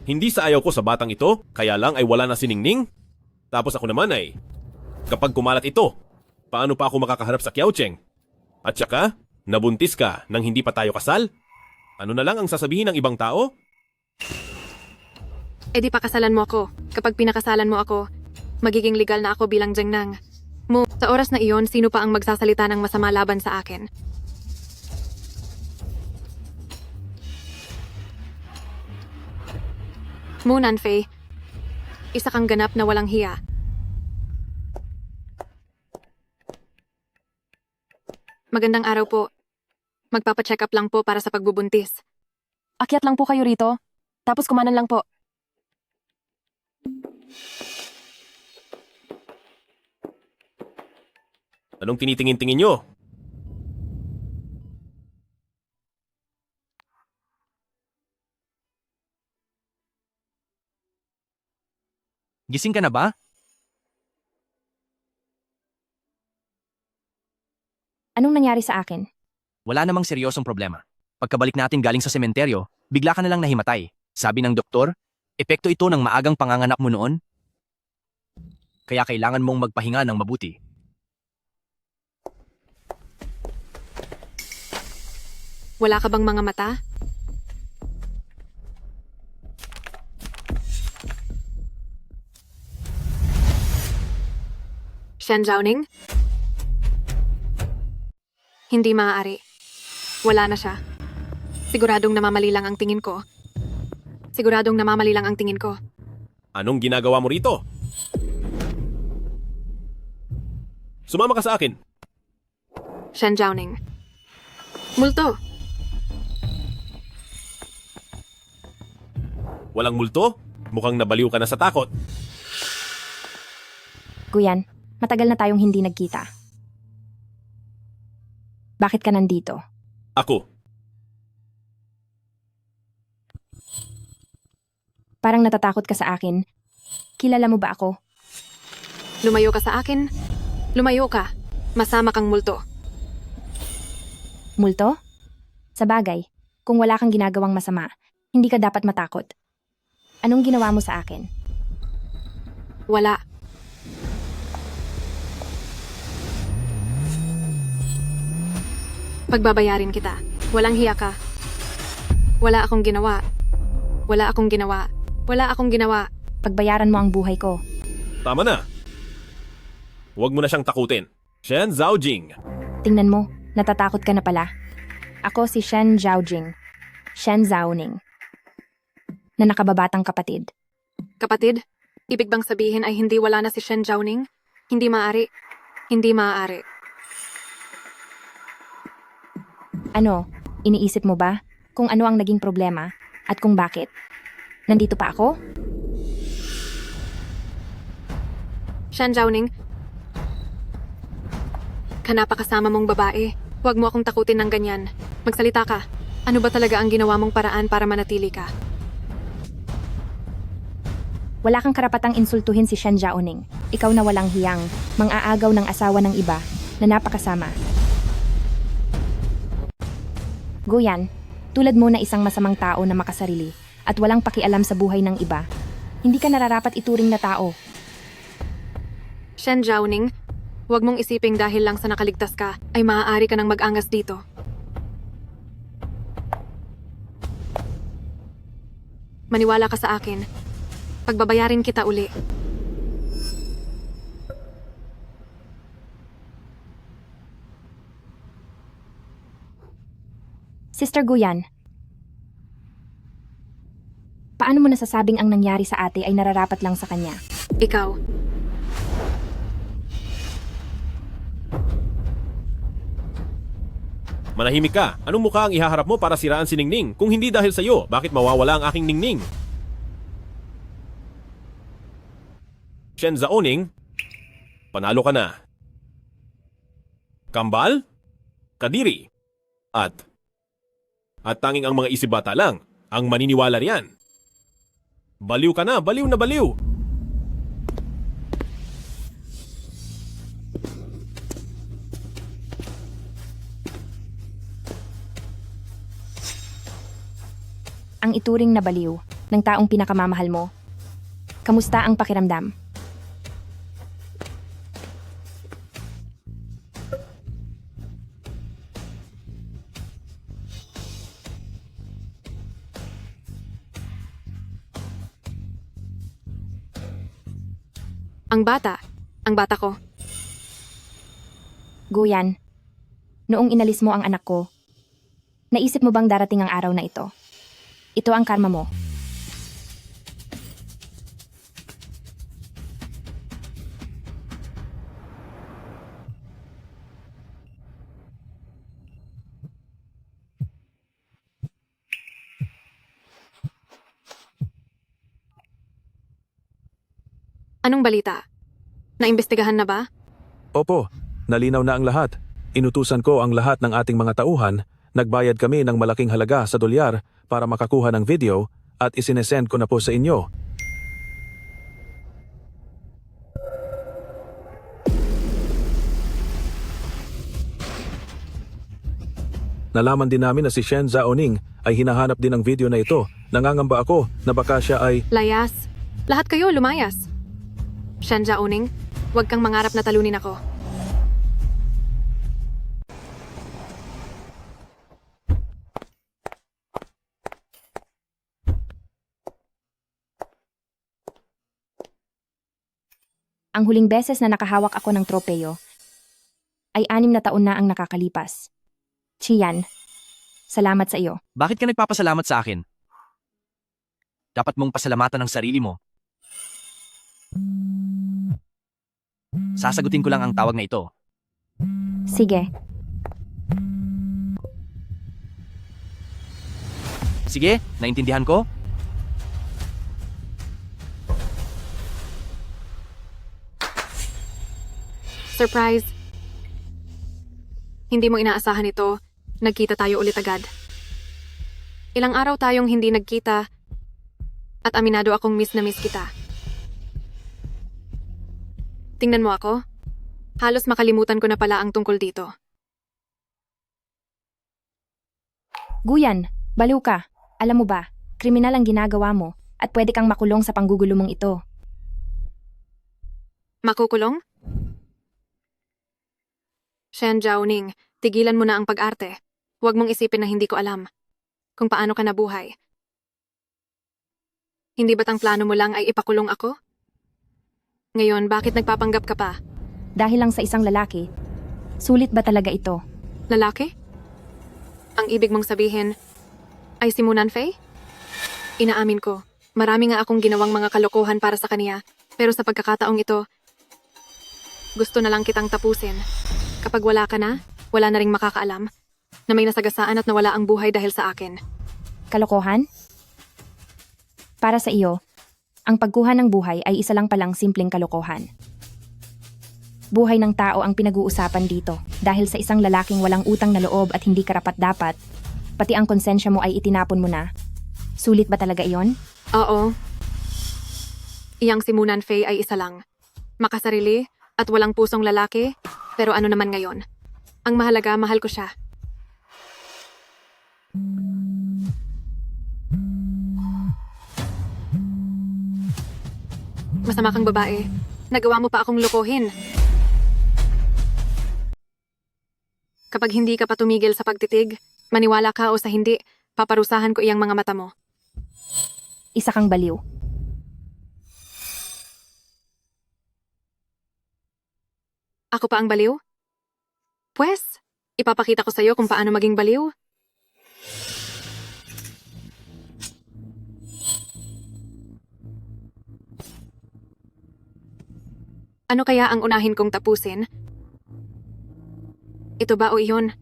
Hindi sa ayaw ko sa batang ito, kaya lang ay wala na si Ningning. Tapos ako naman ay, kapag kumalat ito, paano pa ako makakaharap sa Kiao Cheng? At saka, nabuntis ka nang hindi pa tayo kasal? Ano na lang ang sasabihin ng ibang tao? E di pakasalan mo ako. Kapag pinakasalan mo ako, magiging legal na ako bilang Jengnang. Mo, sa oras na iyon, sino pa ang magsasalita ng masama laban sa akin? Mo, Nanfei, isa kang ganap na walang hiya. Magandang araw po. Magpapacheck up lang po para sa pagbubuntis. Akyat lang po kayo rito. Tapos kumanan lang po. Anong tinitingin-tingin nyo? Gising ka na ba? Anong nangyari sa akin? Wala namang seryosong problema. Pagkabalik natin galing sa sementeryo, bigla ka na lang nahimatay. Sabi ng doktor, epekto ito ng maagang panganganak mo noon. Kaya kailangan mong magpahinga ng mabuti. Wala ka bang mga mata? Shen Zhaoning? Hindi maaari. Wala na siya. Siguradong namamali lang ang tingin ko. Siguradong namamali lang ang tingin ko. Anong ginagawa mo rito? Sumama ka sa akin. Shen Zhaoning. Multo! Walang multo? Mukhang nabaliw ka na sa takot. Guyan, matagal na tayong hindi nagkita. Bakit ka nandito? Ako. Parang natatakot ka sa akin. Kilala mo ba ako? Lumayo ka sa akin. Lumayo ka. Masama kang multo. Multo? Sa bagay, kung wala kang ginagawang masama, hindi ka dapat matakot. Anong ginawa mo sa akin? Wala. Pagbabayarin kita. Walang hiya ka. Wala akong ginawa. Wala akong ginawa. Wala akong ginawa. Pagbayaran mo ang buhay ko. Tama na. Huwag mo na siyang takutin. Shen Zhaojing. Tingnan mo, natatakot ka na pala. Ako si Shen Zhaojing. Shen Zhaoning. Na nakababatang kapatid. Kapatid, ibig bang sabihin ay hindi wala na si Shen Zhaoning? Hindi maaari. Hindi maaari. Ano, iniisip mo ba kung ano ang naging problema at kung bakit? Nandito pa ako? Shen Zhaoning, ka napakasama mong babae. Huwag mo akong takutin ng ganyan. Magsalita ka. Ano ba talaga ang ginawa mong paraan para manatili ka? Wala kang karapatang insultuhin si Shen Zhaoning. Ikaw na walang hiyang, mang-aagaw ng asawa ng iba na napakasama. Guyan, tulad mo na isang masamang tao na makasarili at walang pakialam sa buhay ng iba, hindi ka nararapat ituring na tao. Shen Zhaoning, huwag mong isiping dahil lang sa nakaligtas ka ay maaari ka nang mag-angas dito. Maniwala ka sa akin. Pagbabayarin kita uli. Sister Guyan, paano mo nasasabing ang nangyari sa ate ay nararapat lang sa kanya? Ikaw. Manahimik ka. Anong mukha ang ihaharap mo para siraan si Ningning? Kung hindi dahil sa iyo, bakit mawawala ang aking Ningning? Shen Zhaoning, panalo ka na. Kambal, Kadiri, at tanging ang mga isibata lang ang maniniwala riyan. Baliw ka na, baliw na baliw! Ang ituring na baliw ng taong pinakamamahal mo. Kamusta ang pakiramdam? Ang bata ko. Guyan, noong inalis mo ang anak ko, naisip mo bang darating ang araw na ito? Ito ang karma mo. Anong balita? Naimbestigahan na ba? Opo, nalinaw na ang lahat. Inutusan ko ang lahat ng ating mga tauhan, nagbayad kami ng malaking halaga sa dolyar para makakuha ng video at isinesend ko na po sa inyo. Nalaman din namin na si Shen Zaoning ay hinahanap din ang video na ito. Nangangamba ako na baka siya ay... Layas. Lahat kayo lumayas. Shanja Uning, huwag kang mangarap na talunin ako. Ang huling beses na nakahawak ako ng tropeyo ay 6 na taon na ang nakakalipas. Chian, salamat sa iyo. Bakit ka nagpapasalamat sa akin? Dapat mong pasalamatan ang sarili mo. Sasagutin ko lang ang tawag na ito. Sige. Sige, naintindihan ko? Surprise. Hindi mo inaasahan ito. Nagkita tayo ulit agad. Ilang araw tayong hindi nagkita at aminado akong miss na miss kita. Tingnan mo ako. Halos makalimutan ko na pala ang tungkol dito. Guyan, baliw ka. Alam mo ba, kriminal ang ginagawa mo at pwede kang makulong sa panggugulo mong ito. Makukulong? Shen Jiaoning, tigilan mo na ang pag-arte. Huwag mong isipin na hindi ko alam kung paano ka nabuhay. Hindi ba't ang plano mo lang ay ipakulong ako? Ngayon, bakit nagpapanggap ka pa? Dahil lang sa isang lalaki, sulit ba talaga ito? Lalaki? Ang ibig mong sabihin ay si Munan Fei? Inaamin ko, marami nga akong ginawang mga kalokohan para sa kaniya, pero sa pagkakataong ito, gusto na lang kitang tapusin. Kapag wala ka na, wala na ring makakaalam na may nasagasaan at nawala ang buhay dahil sa akin. Kalokohan? Para sa iyo, ang pagkuha ng buhay ay isa lang palang simpleng kalokohan. Buhay ng tao ang pinag-uusapan dito dahil sa isang lalaking walang utang na loob at hindi karapat-dapat, pati ang konsensya mo ay itinapon mo na. Sulit ba talaga iyon? Oo. Iyang si Munan Fei ay isa lang. Makasarili at walang pusong lalaki, pero ano naman ngayon? Ang mahalaga, mahal ko siya. Masama kang babae. Nagawa mo pa akong lokohin. Kapag hindi ka pa tumigil sa pagtitig, maniwala ka o sa hindi, paparusahan ko iyang mga mata mo. Isa kang baliw. Ako pa ang baliw? Pwes, ipapakita ko sa'yo kung paano maging baliw. Ano kaya ang unahin kong tapusin? Ito ba o iyon?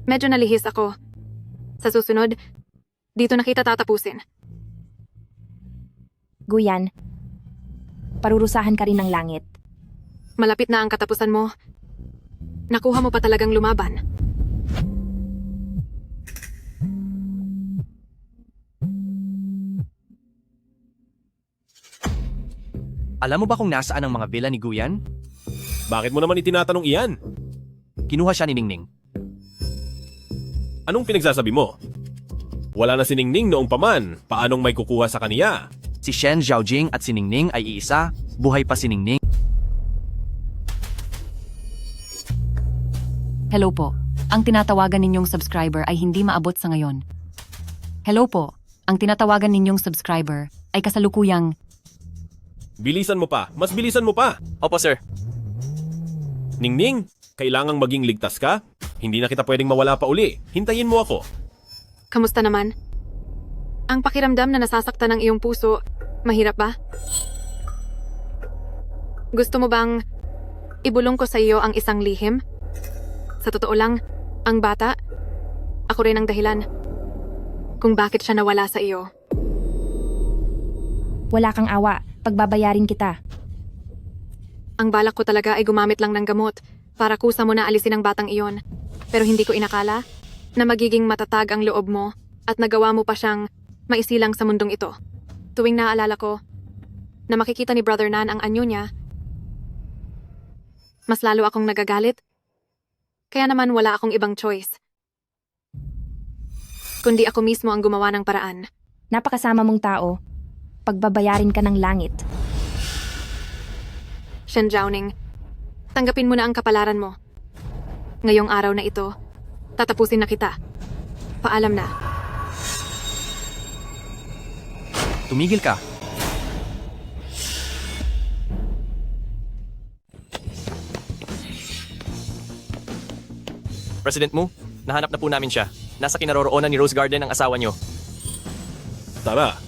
Medyo nalihis ako. Sa susunod, dito na kita tatapusin. Guyan, parurusahan ka rin ng langit. Malapit na ang katapusan mo. Nakuha mo pa talagang lumaban. Alam mo ba kung nasaan ang mga villa ni Guyan? Bakit mo naman itinatanong iyan? Kinuha siya ni Ningning. Anong pinagsasabi mo? Wala na si Ningning noong paman. Paanong may kukuha sa kaniya? Si Shen Xiaojing at si Ningning ay iisa. Buhay pa si Ningning. Hello po. Ang tinatawagan ninyong subscriber ay hindi maabot sa ngayon. Hello po. Ang tinatawagan ninyong subscriber ay kasalukuyang... Bilisan mo pa. Mas bilisan mo pa. Opo, sir. Ningning, kailangang maging ligtas ka. Hindi na kita pwedeng mawala pa uli. Hintayin mo ako. Kamusta naman? Ang pakiramdam na nasasaktan ng iyong puso, mahirap ba? Gusto mo bang ibulong ko sa iyo ang isang lihim? Sa totoo lang, ang bata, ako rin ang dahilan kung bakit siya nawala sa iyo. Wala kang awa. Pagbabayarin kita. Ang balak ko talaga ay gumamit lang ng gamot para kusa mo na alisin ang batang iyon. Pero hindi ko inakala na magiging matatag ang loob mo at nagawa mo pa siyang maisilang sa mundong ito. Tuwing naaalala ko na makikita ni Brother Nan ang anyo niya, mas lalo akong nagagalit. Kaya naman wala akong ibang choice, kundi ako mismo ang gumawa ng paraan. Napakasama mong tao. Pagbabayarin ka ng langit. Shen Jiaoning, tanggapin mo na ang kapalaran mo. Ngayong araw na ito, tatapusin na kita. Paalam na. Tumigil ka. President Mu, nahanap na po namin siya. Nasa kinaroroonan ni Rose Garden ang asawa niyo. Tara.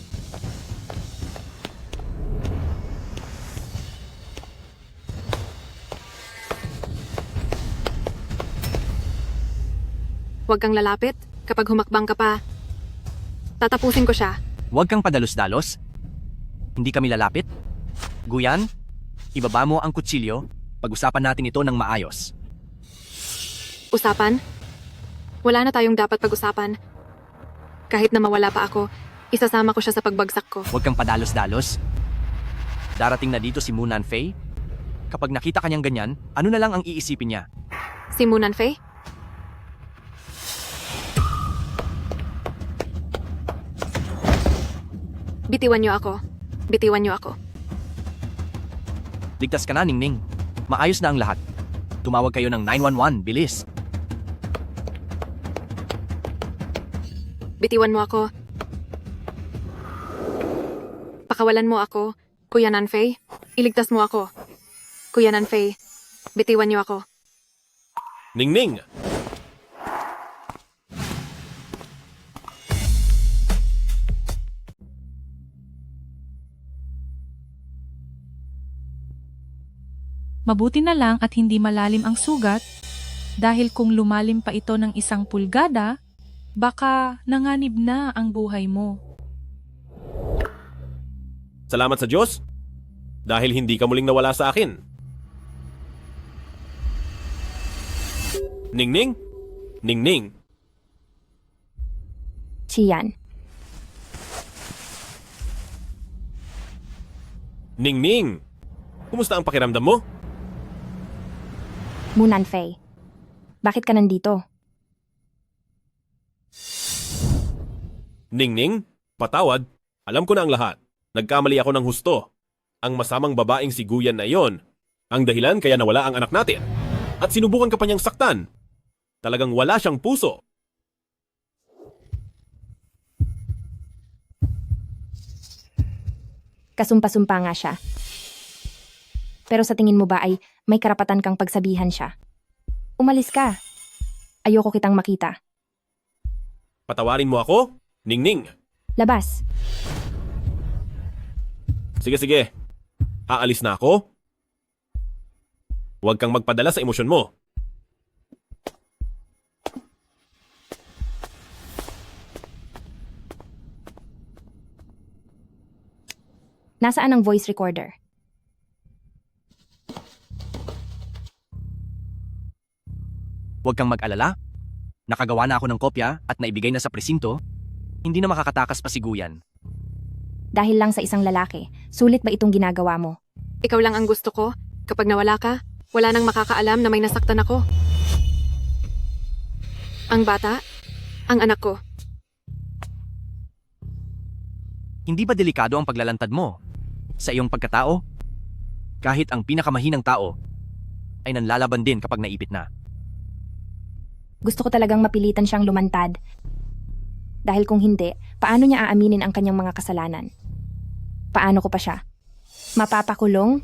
Huwag kang lalapit kapag humakbang ka pa. Tatapusin ko siya. Huwag kang padalos-dalos. Hindi kami lalapit. Guyan, ibaba mo ang kutsilyo. Pag-usapan natin ito ng maayos. Usapan? Wala na tayong dapat pag-usapan. Kahit na mawala pa ako, isasama ko siya sa pagbagsak ko. Huwag kang padalos-dalos. Darating na dito si Munan Fei. Kapag nakita kanyang ganyan, ano na lang ang iisipin niya? Si Munan Fei? Bitiwan niyo ako. Bitiwan niyo ako. Ligtas ka na, Ningning. Maayos na ang lahat. Tumawag kayo ng 911, bilis. Bitiwan mo ako. Pakawalan mo ako, Kuya Nanfei. Iligtas mo ako. Kuya Nanfei, bitiwan niyo ako. Ningning! Mabuti na lang at hindi malalim ang sugat dahil kung lumalim pa ito ng 1 pulgada, baka nanganib na ang buhay mo. Salamat sa Diyos dahil hindi ka muling nawala sa akin. Ningning? Ningning? Chiyan. Ningning! Kumusta ang pakiramdam mo? Munan Fei. Bakit ka nandito? Ningning? Patawad. Alam ko na ang lahat. Nagkamali ako ng husto. Ang masamang babaeng si Guyan na iyon. Ang dahilan kaya nawala ang anak natin. At sinubukan ka pa niyang saktan. Talagang wala siyang puso. Kasumpa-sumpa nga siya. Pero sa tingin mo ba ay may karapatan kang pagsabihan siya? Umalis ka. Ayoko kitang makita. Patawarin mo ako? Ningning! Labas. Sige. Aalis na ako? Huwag kang magpadala sa emosyon mo. Nasaan ang voice recorder? Huwag kang mag-alala. Nakagawa na ako ng kopya at naibigay na sa presinto. Hindi na makakatakas pa si Guyan. Dahil lang sa isang lalaki, sulit ba itong ginagawa mo? Ikaw lang ang gusto ko. Kapag nawala ka, wala nang makakaalam na may nasaktan ako. Ang bata, ang anak ko. Hindi ba delikado ang paglalantad mo sa iyong pagkatao? Kahit ang pinakamahinang tao ay nanlalaban din kapag naipit na. Gusto ko talagang mapilitan siyang lumantad. Dahil kung hindi, paano niya aaminin ang kanyang mga kasalanan? Paano ko pa siya? Mapapakulong?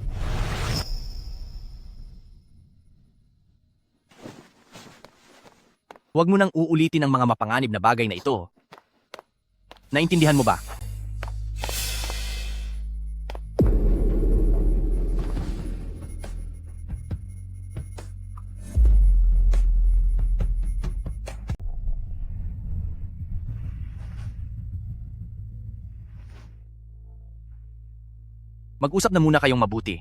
Huwag mo nang uulitin ang mga mapanganib na bagay na ito. Naintindihan mo ba? Mag-usap na muna kayong mabuti.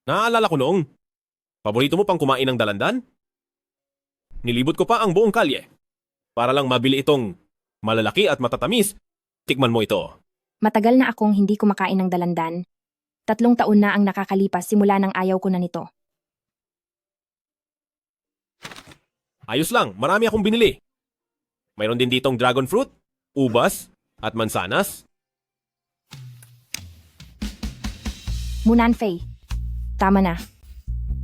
Naaalala ko noong, paborito mo pang kumain ng dalandan? Nilibot ko pa ang buong kalye. Para lang mabili itong malalaki at matatamis. Tikman mo ito. Matagal na akong hindi kumakain ng dalandan. 3 taon na ang nakakalipas simula nang ayaw ko na nito. Ayos lang, marami akong binili. Mayroon din ditong dragon fruit, ubas, at mansanas. Munan Fei, tama na.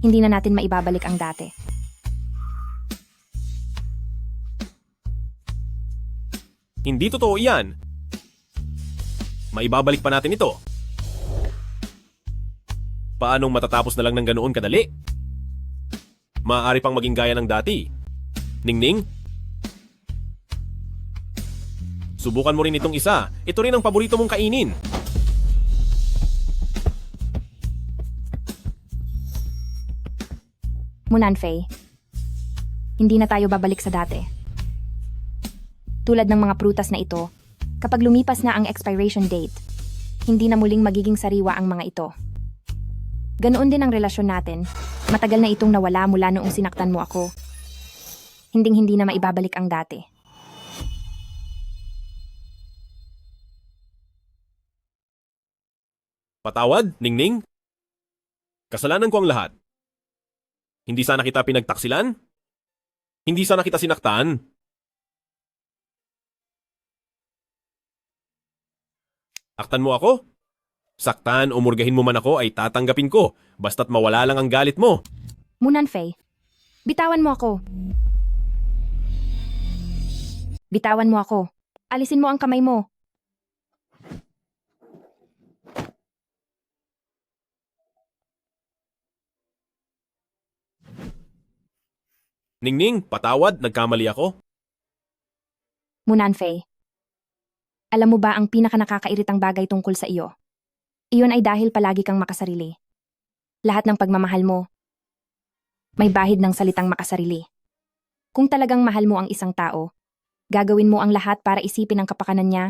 Hindi na natin maibabalik ang dati. Hindi totoo iyan. Maibabalik pa natin ito. Paanong matatapos na lang ng ganoon kadali? Maaari pang maging gaya ng dati. Ningning? Subukan mo rin itong isa. Ito rin ang paborito mong kainin. Munan Fei, hindi na tayo babalik sa dati. Tulad ng mga prutas na ito, kapag lumipas na ang expiration date, hindi na muling magiging sariwa ang mga ito. Ganoon din ang relasyon natin. Matagal na itong nawala mula noong sinaktan mo ako. Hinding-hindi na maibabalik ang dati. Patawad, Ningning? Kasalanan ko ang lahat. Hindi sana kita pinagtaksilan? Hindi sana kita sinaktan? Aktan mo ako? Saktan o murgahin mo man ako ay tatanggapin ko, basta't mawala lang ang galit mo. Munan Fei, bitawan mo ako. Bitawan mo ako. Alisin mo ang kamay mo. Ningning, patawad, nagkamali ako. Munan Fei, alam mo ba ang pinakanakakairitang bagay tungkol sa iyo? Iyon ay dahil palagi kang makasarili. Lahat ng pagmamahal mo, may bahid ng salitang makasarili. Kung talagang mahal mo ang isang tao, gagawin mo ang lahat para isipin ang kapakanan niya.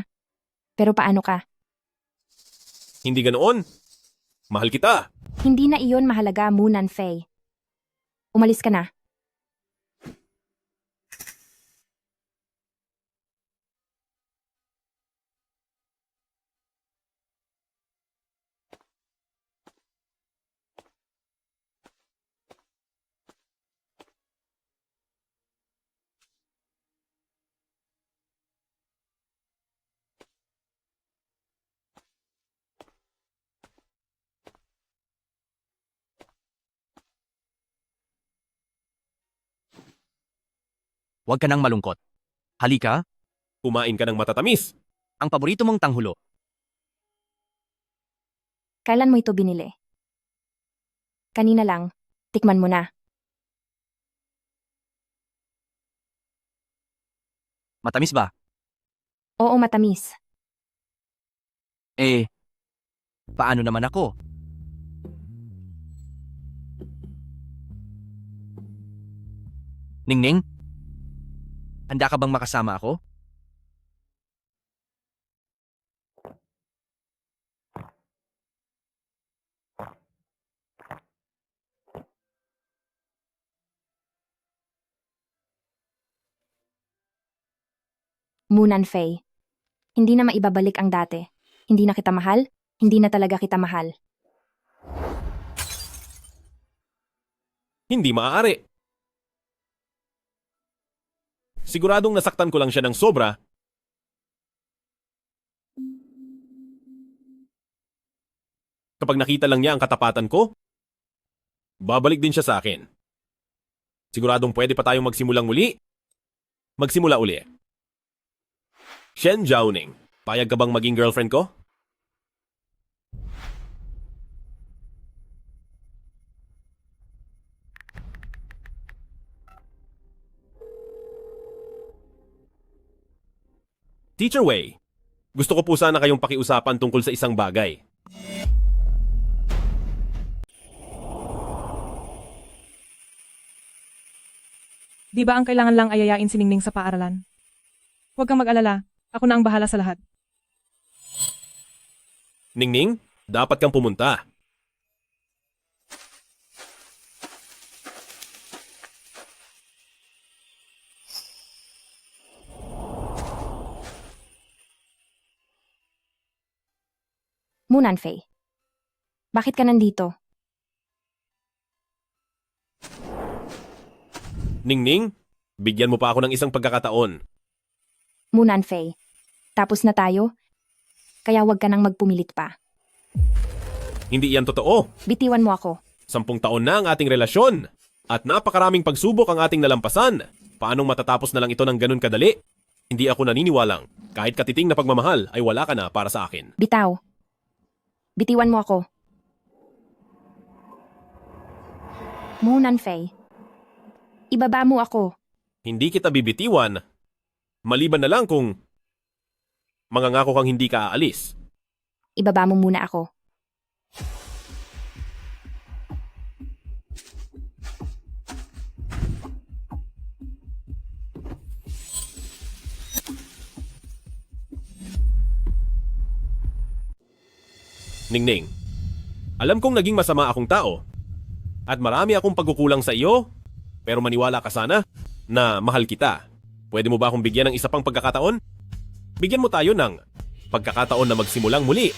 Pero paano ka? Hindi ganoon. Mahal kita. Hindi na iyon mahalaga, Munan Fei. Umalis ka na. Huwag ka nang malungkot. Halika, Kumain ka ng matatamis. ang paborito mong tanghulo. Kailan mo ito binili? Kanina lang, tikman mo na. Matamis ba? Oo, matamis. Eh, paano naman ako? Ningning? Handa ka bang makasama ako? Munan Fei. Hindi na maibabalik ang dati. Hindi na kita mahal, hindi na talaga kita mahal. Hindi maaari. Siguradong nasaktan ko lang siya ng sobra. Kapag nakita lang niya ang katapatan ko, babalik din siya sa akin. Siguradong pwede pa tayong magsimulang muli. Magsimula uli. Shen Zhaoning, payag ka bang maging girlfriend ko? Teacher Wei, gusto ko po sana kayong pakiusapan tungkol sa isang bagay. Di ba ang kailangan lang ayayain si Ningning sa paaralan? Huwag kang mag-alala. Ako na ang bahala sa lahat. Ningning, dapat kang pumunta. Munan Fei. Bakit ka nandito? Ningning, bigyan mo pa ako ng isang pagkakataon. Munan Fei. Tapos na tayo? Kaya wag ka nang magpumilit pa. Hindi iyan totoo. Bitiwan mo ako. 10 taon na ang ating relasyon. At napakaraming pagsubok ang ating nalampasan. Paanong matatapos na lang ito ng ganun kadali? Hindi ako naniniwalang. Kahit katiting na pagmamahal ay wala ka na para sa akin. Bitaw. Bitiwan mo ako. Munan Fei. Ibaba mo ako. Hindi kita bibitiwan. Maliban na lang kung mangangako kang hindi ka aalis. Ibaba mo muna ako. Ningning, alam kong naging masama akong tao. At marami akong pagkukulang sa iyo. Pero maniwala ka sana na mahal kita. Pwede mo ba akong bigyan ng isa pang pagkakataon? Bigyan mo tayo ng pagkakataon na magsimulang muli.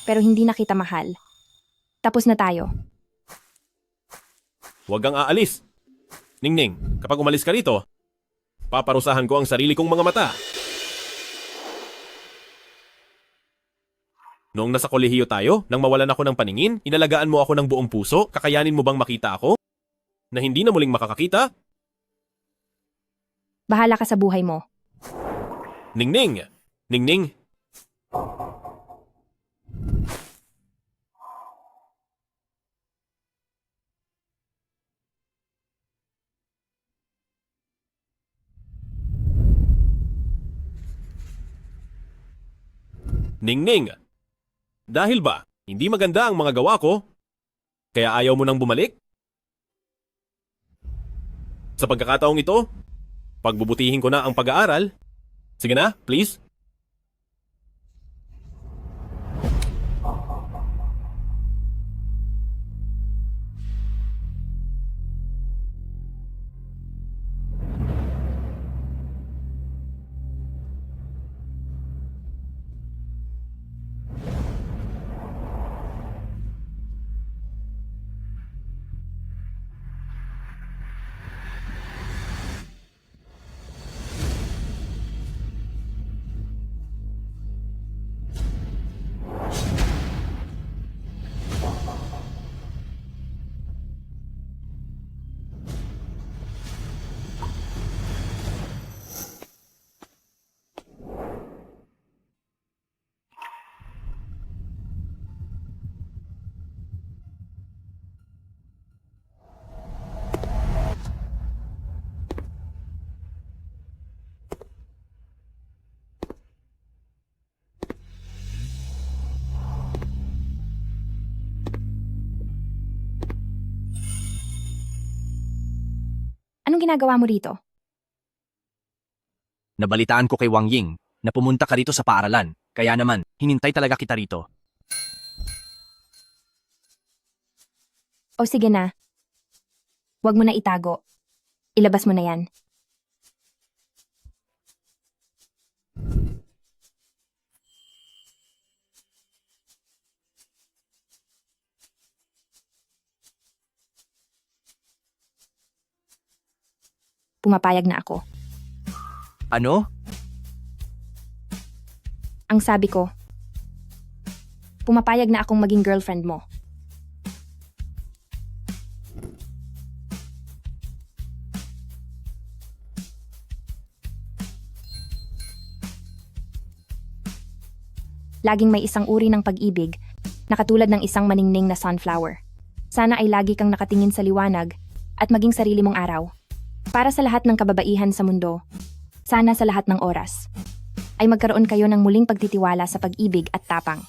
Pero hindi na kita mahal. Tapos na tayo. Huwag kang aalis. Ningning, kapag umalis ka rito, paparusahan ko ang sarili kong mga mata. Noong nasa kolehiyo tayo, nang mawalan ako ng paningin, inalagaan mo ako ng buong puso, kakayanin mo bang makita ako? Na hindi na muling makakakita? Bahala ka sa buhay mo. Ningning! Ningning! Ningning! Dahil ba, hindi maganda ang mga gawa ko? Kaya ayaw mo nang bumalik? Sa pagkakataong ito, pagbubutihin ko na ang pag-aaral. Sige na, please. Anong ginagawa mo rito? Nabalitaan ko kay Wang Ying na pumunta ka rito sa paaralan. Kaya naman, hinintay talaga kita rito. O sige na. Huwag mo na itago. Ilabas mo na yan. Pumapayag na ako. Ano? Ang sabi ko, pumapayag na akong maging girlfriend mo. Laging may isang uri ng pag-ibig na katulad ng isang maningning na sunflower. Sana ay lagi kang nakatingin sa liwanag at maging sarili mong araw. Para sa lahat ng kababaihan sa mundo, sana sa lahat ng oras, ay magkaroon kayo ng muling pagtitiwala sa pag-ibig at tapang.